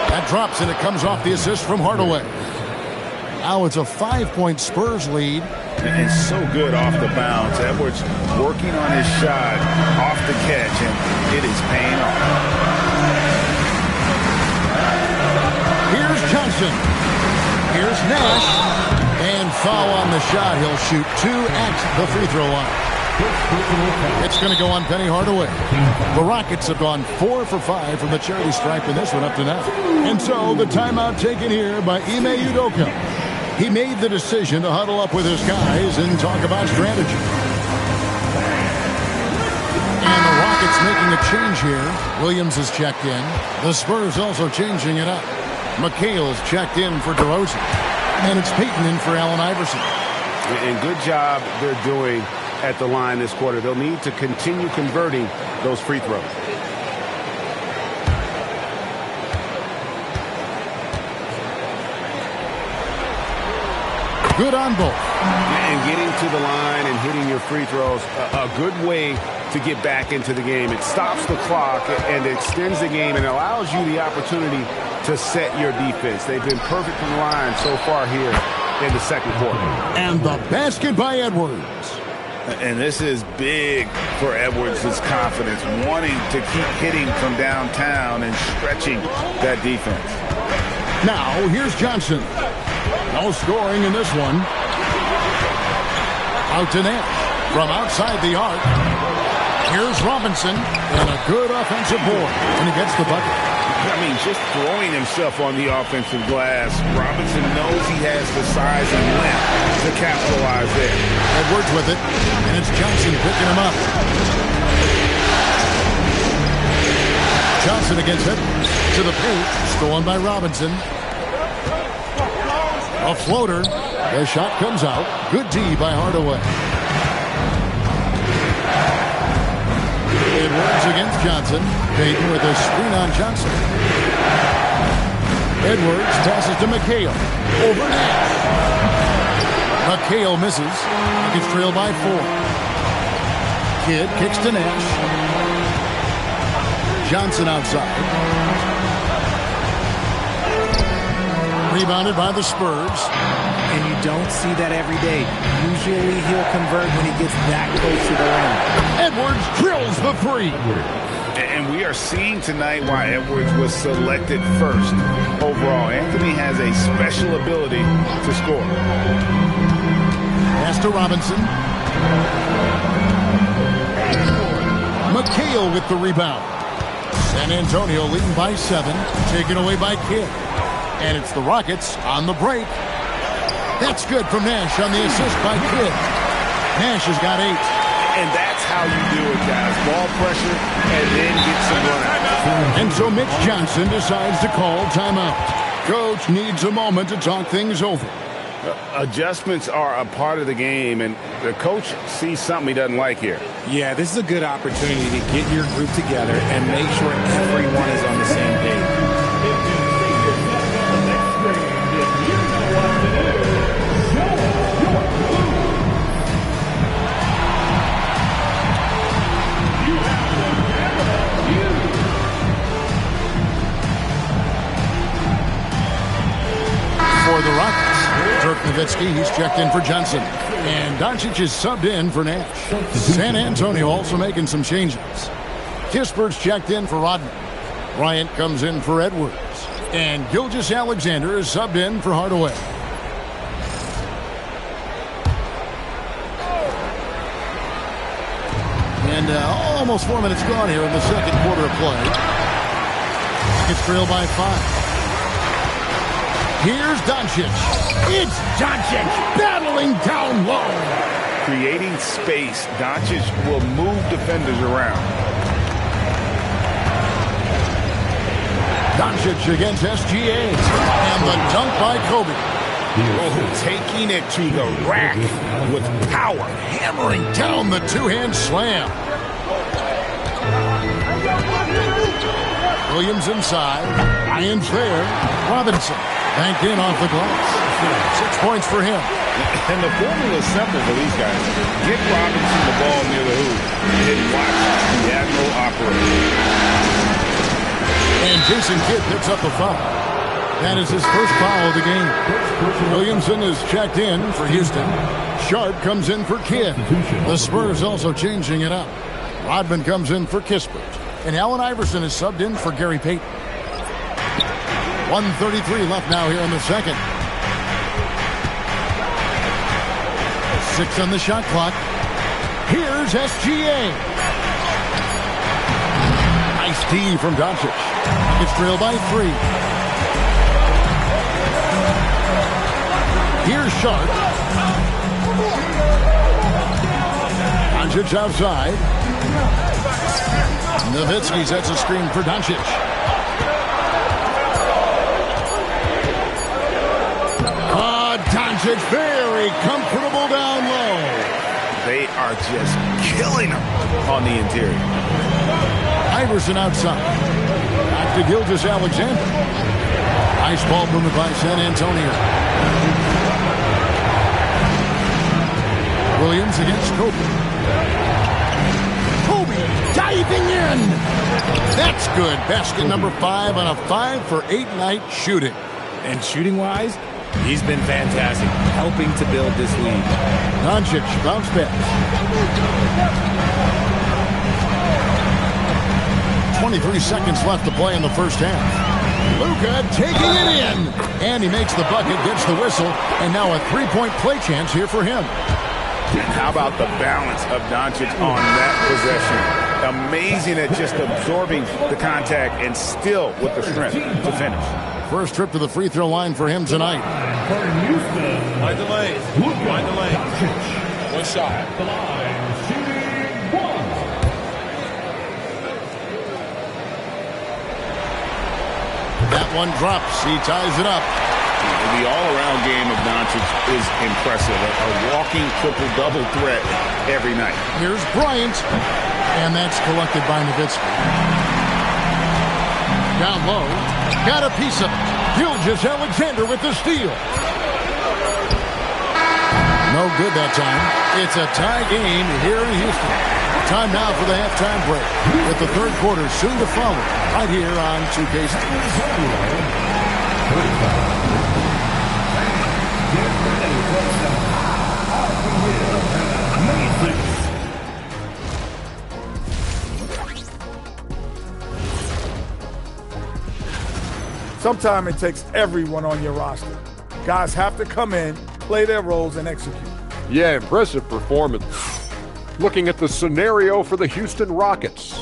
That drops, and it comes off the assist from Hardaway. Now it's a 5-point Spurs lead. And so good off the bounce. Edwards working on his shot off the catch, and it is paying off. Here's Johnson. Here's Nash. And foul on the shot. He'll shoot 2 at the free throw line. It's going to go on Penny Hardaway. The Rockets have gone 4 for 5 from the charity stripe in this one up to now. And so the timeout taken here by Ime Udoka. He made the decision to huddle up with his guys and talk about strategy. And the Rockets making a change here. Williams is checked in. The Spurs also changing it up. McHale's checked in for DeRozan. And it's Peyton in for Allen Iverson. And good job they're doing at the line this quarter. They'll need to continue converting those free throws. Good on both. And getting to the line and hitting your free throws, a good way to get back into the game. It stops the clock and extends the game and allows you the opportunity to set your defense. They've been perfect from the line so far here in the second quarter. And the basket by Edwards. And this is big for Edwards' confidence, wanting to keep hitting from downtown and stretching that defense. Now, here's Johnson. No scoring in this one. Out to Nash from outside the arc. Here's Robinson and a good offensive board. And he gets the bucket. I mean, just throwing himself on the offensive glass. Robinson knows he has the size and length to capitalize there. Edwards with it, and it's Johnson picking him up. Johnson against Edwards. To the paint, stolen by Robinson. A floater. The shot comes out. Good D by Hardaway. Edwards against Johnson. Payton with a screen on Johnson. Edwards passes to McHale. Over Nash. McHale misses. Gets trailed by 4. Kidd kicks to Nash. Johnson outside. Rebounded by the Spurs. And you don't see that every day. Usually he'll convert when he gets that close to the rim. Edwards drills the 3. And we are seeing tonight why Edwards was selected first overall. Anthony has a special ability to score. Pass to Robinson. McHale with the rebound. San Antonio leading by 7. Taken away by Kidd. And it's the Rockets on the break. That's good from Nash on the assist by Kidd. Nash has got 8. And that's how you do it, guys. Ball pressure and then get some run out. And so Mitch Johnson decides to call timeout. Coach needs a moment to talk things over. Adjustments are a part of the game, and the coach sees something he doesn't like here. Yeah, this is a good opportunity to get your group together and make sure everyone is on the same page. For the Rockets, Dirk Nowitzki, he's checked in for Johnson. And Doncic is subbed in for Nash. San Antonio also making some changes. Kispert's checked in for Rodman. Bryant comes in for Edwards. And Gilgeous-Alexander is subbed in for Hardaway. And almost 4 minutes gone here in the second quarter of play. It's trailed by 5. Here's Doncic. It's Doncic battling down low. Creating space. Doncic will move defenders around. Doncic against SGA. And the dunk by Kobe. Taking it to the rack with power. Hammering down the two-hand slam. Williams inside. Irons there. Robinson banked in off the glass. 6 points for him. And the formula is simple for these guys. Get Robinson the ball near the hoop and watch the Admiral operate. And Jason Kidd picks up the foul. That is his first foul of the game. Williamson is checked in for Houston. Sharp comes in for Kidd. The Spurs also changing it up. Rodman comes in for Kispert. And Allen Iverson is subbed in for Gary Payton. 1:33 left now here in the second. 6 on the shot clock. Here's SGA. Nice D from Doncic. It's trailed by 3. Here's Sharp. Doncic outside. Nowitzki sets a screen for Doncic. Doncic very comfortable down low. They are just killing him on the interior. Iverson outside. Back to Gilgeous-Alexander. Nice ball movement by San Antonio. Williams against Kobe. Kobe diving in. That's good. Basket number 5 on a 5-for-8 night shooting. And shooting-wise, he's been fantastic, helping to build this lead. Doncic bounce pass. 23 seconds left to play in the first half. Luka taking it in. And he makes the bucket, gets the whistle, and now a 3-point play chance here for him. How about the balance of Doncic on that possession? Amazing at just absorbing the contact and still with the strength to finish. First trip to the free throw line for him tonight. Mind the lane. Mind the lane. One shot. That one drops. He ties it up. The all-around game of Doncic is impressive. A walking triple-double threat every night. Here's Bryant. And that's collected by Nowitzki. Down low. Got a piece of it. Gilgeous-Alexander with the steal. No good that time. It's a tie game here in Houston. Time now for the halftime break. With the third quarter soon to follow. Right here on 2K Sports. Sometimes it takes everyone on your roster. Guys have to come in, play their roles, and execute. Yeah, impressive performance. Looking at the scenario for the Houston Rockets.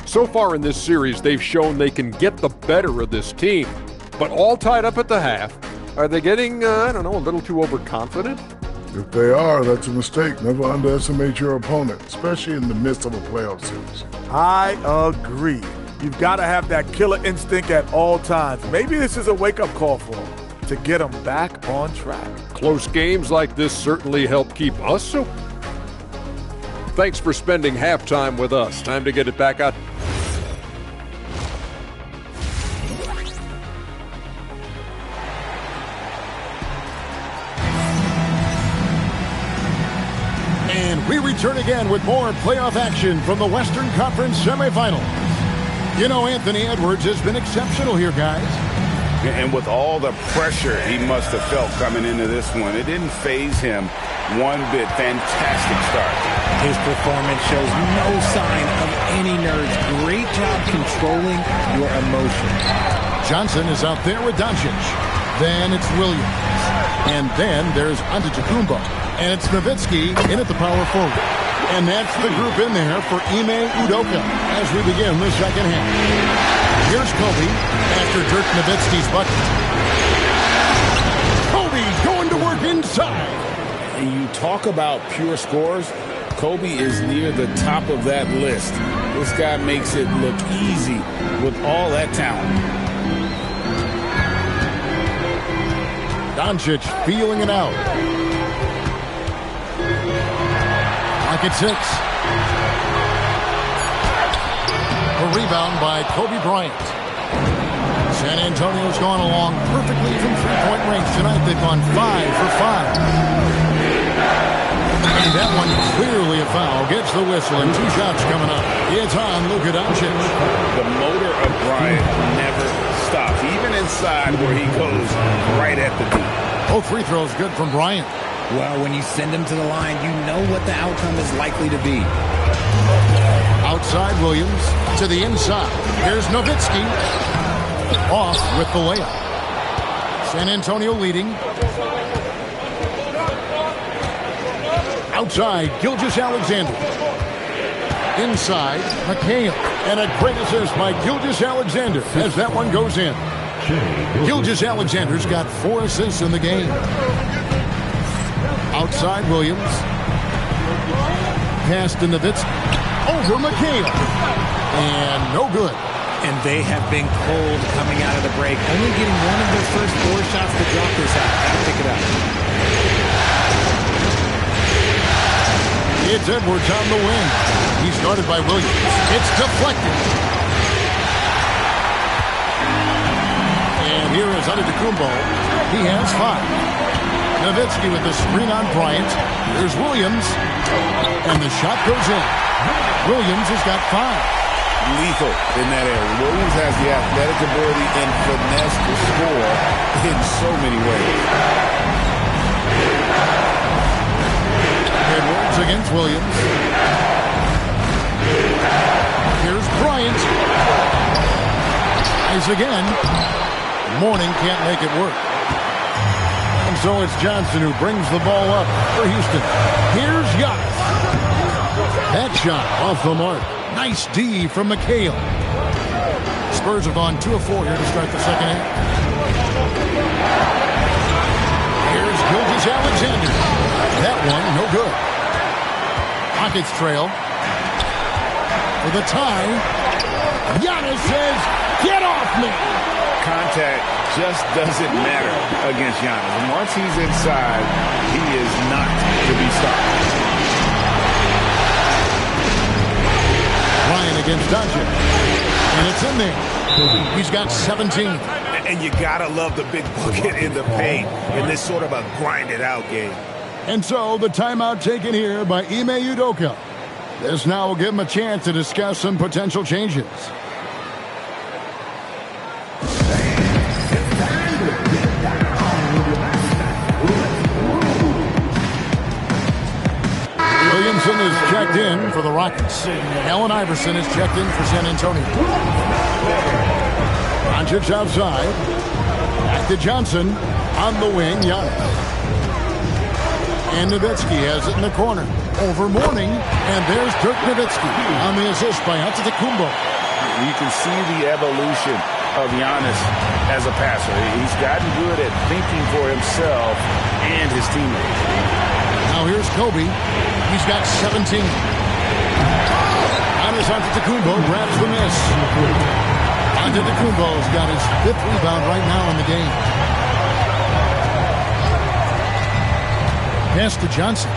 So far in this series, they've shown they can get the better of this team, but all tied up at the half. Are they getting, a little too overconfident? If they are, that's a mistake. Never underestimate your opponent, especially in the midst of a playoff series. I agree. You've got to have that killer instinct at all times. Maybe this is a wake-up call for them to get them back on track. Close games like this certainly help keep us so. Thanks for spending halftime with us. Time to get it back out. And we return again with more playoff action from the Western Conference semifinals. You know, Anthony Edwards has been exceptional here, guys. And with all the pressure he must have felt coming into this one, it didn't faze him one bit. Fantastic start. His performance shows no sign of any nerves. Great job controlling your emotions. Johnson is out there with Doncic. Then it's Williams. And then there's Antetokounmpo. And it's Nowitzki in at the power forward. And that's the group in there for Ime Udoka as we begin the second half. Here's Kobe after Dirk Nowitzki's bucket. Kobe going to work inside. And you talk about pure scores, Kobe is near the top of that list. This guy makes it look easy with all that talent. Doncic feeling it out. Clock at 6. A rebound by Kobe Bryant. San Antonio's gone along perfectly from three-point range tonight. They've gone 5 for 5. And that one clearly a foul. Gets the whistle and 2 shots coming up. It's on Luka Doncic. The motor of Bryant never stops, even inside where he goes right at the D. Both free throws good from Bryant. Well, when you send him to the line, you know what the outcome is likely to be. Outside Williams to the inside. Here's Nowitzki. Off with the layup. San Antonio leading. Outside, Gilgeous-Alexander. Inside, McHale. And a great assist by Gilgeous-Alexander as that one goes in. Gilgeous-Alexander's got 4 assists in the game. Outside Williams. Pass to Nowitzki. Over McHale. And no good. And they have been cold coming out of the break. Only getting one of their first 4 shots to drop this out. Gotta pick it up. It's Edwards on the wing. He's guarded by Williams. It's deflected. And here is Antetokounmpo. He has 5. Nowitzki with the screen on Bryant. Here's Williams. And the shot goes in. Williams has got 5. Lethal in that area. Williams has the athletic ability and finesse to score in so many ways. Edwards against Williams. Here's Bryant. Eyes again. Mourning can't make it work. And so it's Johnson who brings the ball up for Houston. Here's Giannis. That shot off the mark. Nice D from McHale. Spurs have gone 2 of 4 here to start the second half. Here's Gilgeous-Alexander. That one, no good. Rockets trail. For the tie. Giannis says, get off me! Contact just doesn't matter against Giannis. And once he's inside, he is not to be stopped. Ryan against Doncic. And it's in there. He's got 17. And you gotta love the big bucket in the paint in this sort of a grinded-out game. And so the timeout taken here by Ime Udoka. This now will give him a chance to discuss some potential changes. Williamson is checked in for the Rockets. Allen Iverson is checked in for San Antonio. Doncic outside. Back to Johnson on the wing. Giannis. And Nowitzki has it in the corner. Over Mourning. And there's Dirk Nowitzki on the assist by Antetokounmpo. You can see the evolution of Giannis as a passer. He's gotten good at thinking for himself and his teammates. Now here's Kobe. He's got 17. Giannis Antetokounmpo grabs the miss. Antetokounmpo's got his 5th rebound right now in the game. Pass to Johnson.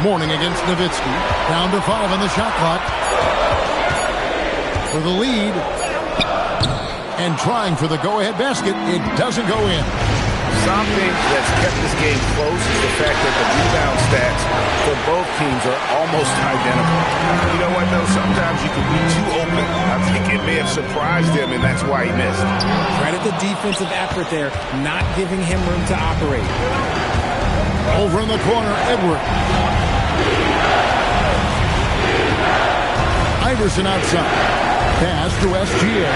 Mourning against Nowitzki. Down to 5 on the shot clock. For the lead. And trying for the go-ahead basket. It doesn't go in. Something that's kept this game close is the fact that the rebound stats for both teams are almost identical. You know what, though? Sometimes you can be too open. I think it may have surprised him, and that's why he missed. Credit the defensive effort there, not giving him room to operate. Over in the corner, Edwards. Iverson outside. Pass to SGA.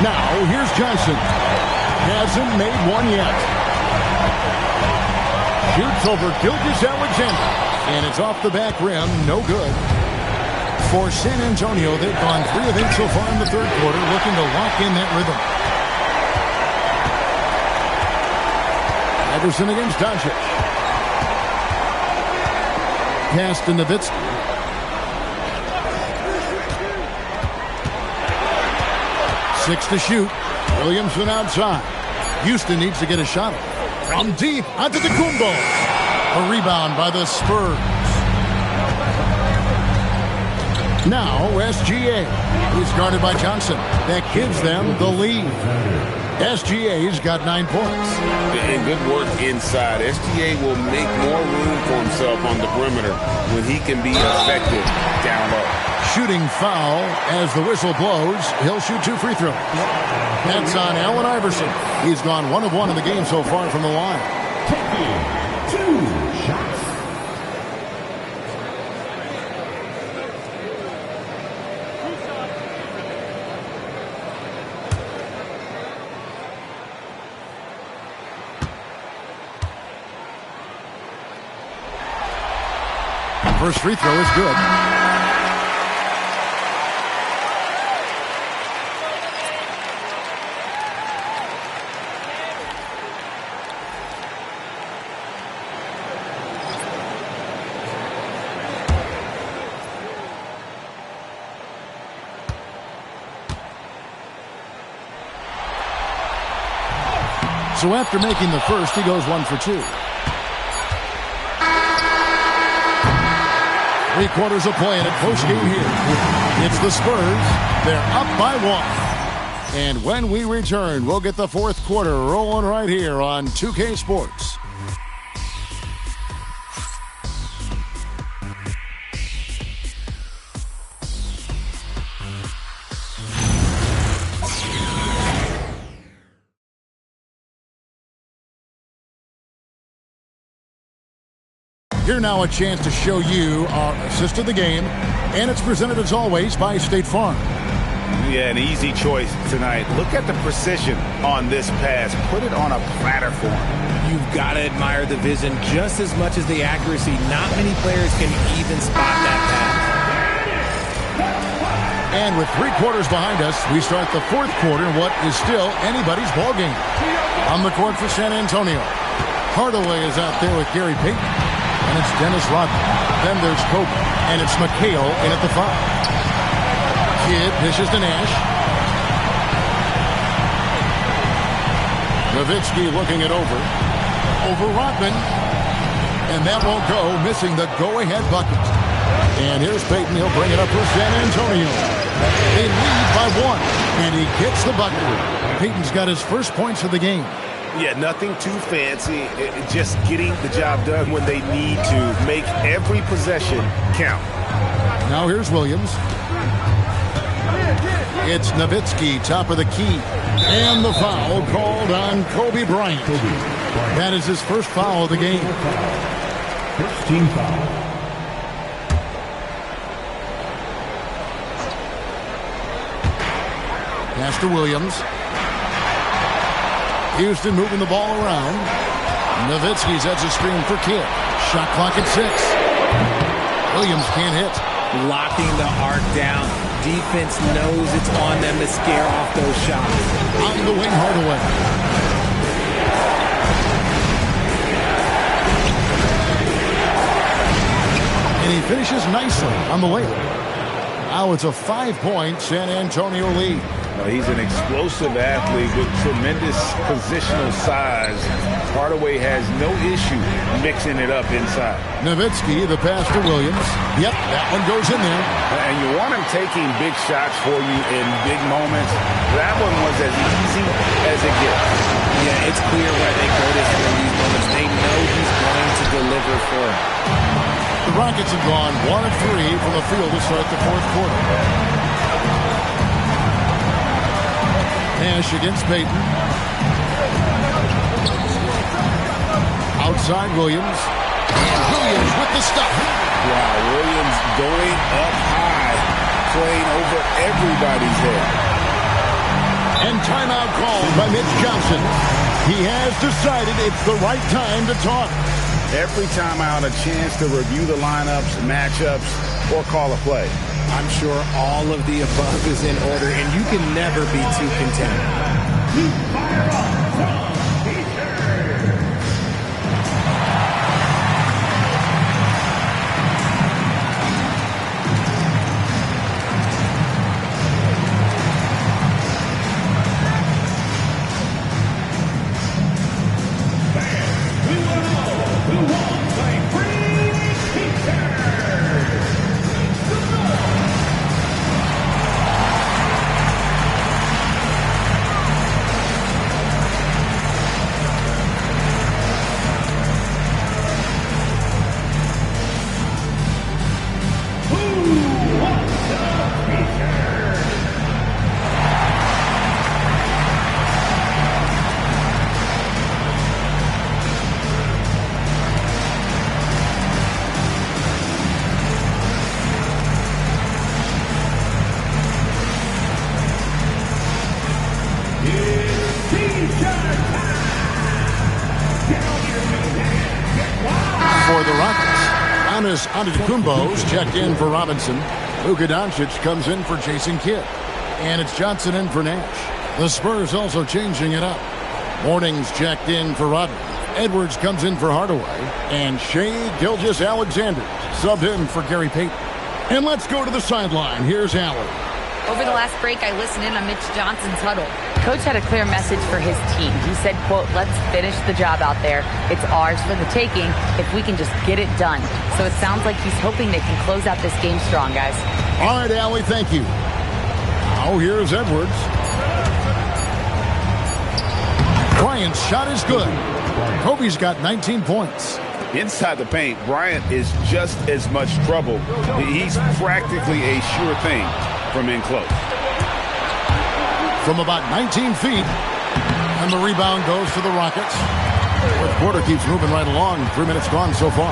Now, here's Johnson. Hasn't made one yet. Shoots over Gilgeous-Alexander. And it's off the back rim. No good. For San Antonio, they've gone 3 of 8 so far in the third quarter, looking to lock in that rhythm. Iverson against Doncic. Pass to Nowitzki. Six to shoot. Williamson outside. Houston needs to get a shot from deep onto the Kumbo. A rebound by the Spurs. Now SGA. He's guarded by Johnson. That gives them the lead. SGA's got 9 points. And good work inside. SGA will make more room for himself on the perimeter when he can be effective down low. Shooting foul as the whistle blows. He'll shoot 2 free throws. That's on Allen Iverson. He's gone 1 of 1 in the game so far from the line. Taking 2 shots. First free throw is good. So after making the first, he goes 1 for 2. 3 quarters of play in a close game here. It's the Spurs. They're up by 1. And when we return, we'll get the 4th quarter rolling right here on 2K Sports. Here now a chance to show you our assist of the game, and it's presented as always by State Farm. Yeah, an easy choice tonight. Look at the precision on this pass. Put it on a platter for him. You've got to admire the vision just as much as the accuracy. Not many players can even spot that pass. And with 3 quarters behind us, we start the 4th quarter in what is still anybody's ball game. On the court for San Antonio, Hardaway is out there with Gary Payton. And it's Dennis Rodman. Then there's Kobe. And it's McHale in at the 5. Kidd dishes to Nash. Nowitzki looking it over. Over Rodman. And that won't go, missing the go-ahead bucket. And here's Payton. He'll bring it up for San Antonio. They lead by 1. And he gets the bucket. Payton's got his first points of the game. Yeah, nothing too fancy. Just getting the job done when they need to. Make every possession count. Now here's Williams. It's Nowitzki, top of the key. And the foul called on Kobe Bryant. That is his first foul of the game. First team foul. Pass to Williams. Houston moving the ball around. Nowitzki sets a screen for Kidd. Shot clock at 6. Williams can't hit. Locking the arc down. Defense knows it's on them to scare off those shots. On the wing, Hardaway. And he finishes nicely on the layup. Now it's a 5-point San Antonio lead. He's an explosive athlete with tremendous positional size. Hardaway has no issue mixing it up inside. Nowitzki, the pass to Williams. Yep, that one goes in there. And you want him taking big shots for you in big moments. That one was as easy as it gets. Yeah, it's clear why they go to him in these moments. They know he's going to deliver for him. The Rockets have gone 1 of 3 from the field to start the 4th quarter. Nash against Payton. Outside Williams. And Williams with the stop. Wow, Williams going up high, playing over everybody's head. And timeout called by Mitch Johnson. He has decided it's the right time to talk. Every timeout, a chance to review the lineups, matchups, or call a play. I'm sure all of the above is in order, and you can never be too content. Giannis Antetokounmpo's checked in for Robinson. Luka Doncic comes in for Jason Kidd. And it's Johnson in for Nash. The Spurs also changing it up. Morning's checked in for Rodman. Edwards comes in for Hardaway. And Shai Gilgeous-Alexander subbed in for Gary Payton. And let's go to the sideline. Here's Allen. Over the last break, I listened in on Mitch Johnson's huddle. Coach had a clear message for his team. He said, quote, let's finish the job out there. It's ours for the taking if we can just get it done. So it sounds like he's hoping they can close out this game strong, guys. All right, Allie, thank you. Now here's Edwards. Bryant's shot is good. Kobe's got 19 points. Inside the paint, Bryant is just as much trouble. He's practically a sure thing from in close. From about 19 feet, and the rebound goes to the Rockets. Fourth quarter keeps moving right along. 3 minutes gone so far.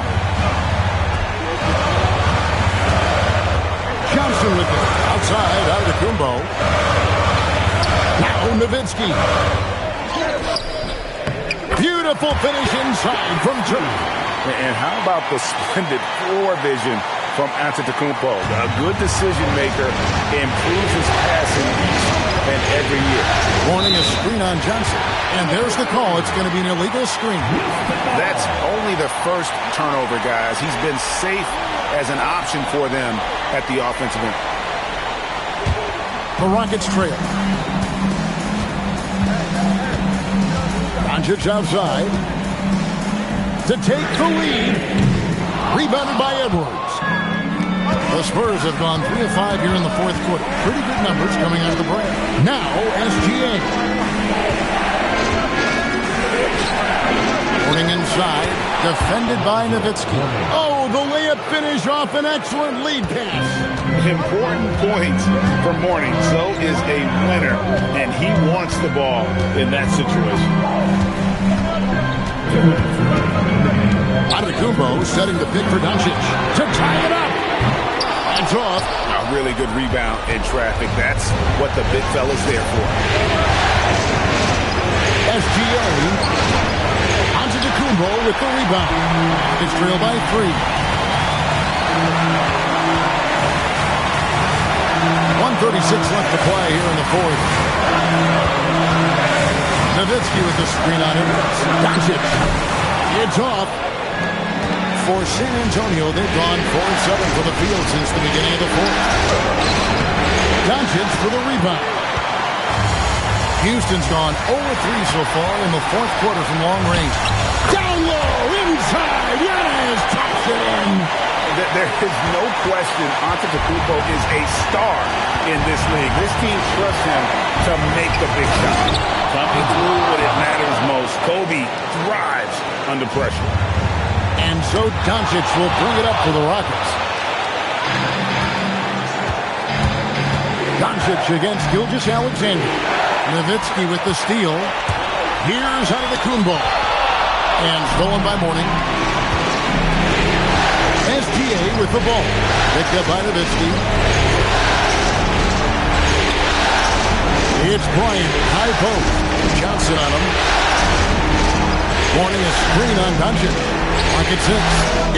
Johnson with it. Outside, Antetokounmpo. Now Nowitzki. Beautiful finish inside from Turner. And how about the splendid floor vision from Antetokounmpo? A good decision maker, improves his passing each and every year. Warning, a screen on Johnson. And there's the call. It's going to be an illegal screen. That's only the first turnover, guys. He's been safe as an option for them at the offensive end. The Rockets trail. Doncic outside to take the lead. Rebounded by Edwards. The Spurs have gone 3 of 5 here in the fourth quarter. Pretty good numbers coming out of the break. Now, SGA. Running inside. Defended by Nowitzki. Oh, the layup finish off an excellent lead pass. Important points for Mourning. So is a winner, and he wants the ball in that situation. Antetokounmpo setting the pick for Doncic to tie it up. That's off. A really good rebound in traffic. That's what the big fella's there for. SGA. Antetokounmpo with the rebound. It's trailed by 3. 1:36 left to play here in the fourth. Nowitzki with the screen on him. Doncic. It's off. For San Antonio, they've gone 4-7 for the field since the beginning of the fourth. Doncic for the rebound. Houston's gone 0-3 so far in the fourth quarter from long range. Down low, inside, Giannis taps it in. There is no question Antetokounmpo is a star in this league. This team trusts him to make the big shot. Coming through when it matters most. Kobe thrives under pressure. And so Doncic will bring it up for the Rockets. Doncic against Gilgeous-Alexander. Nowitzki with the steal. Here's Antetokounmpo. And stolen by Mourning. SGA with the ball. Picked up by Nowitzki. It's Bryant. High post. Johnson on him. Mourning a screen on Doncic. Pocket 6.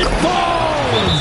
It falls!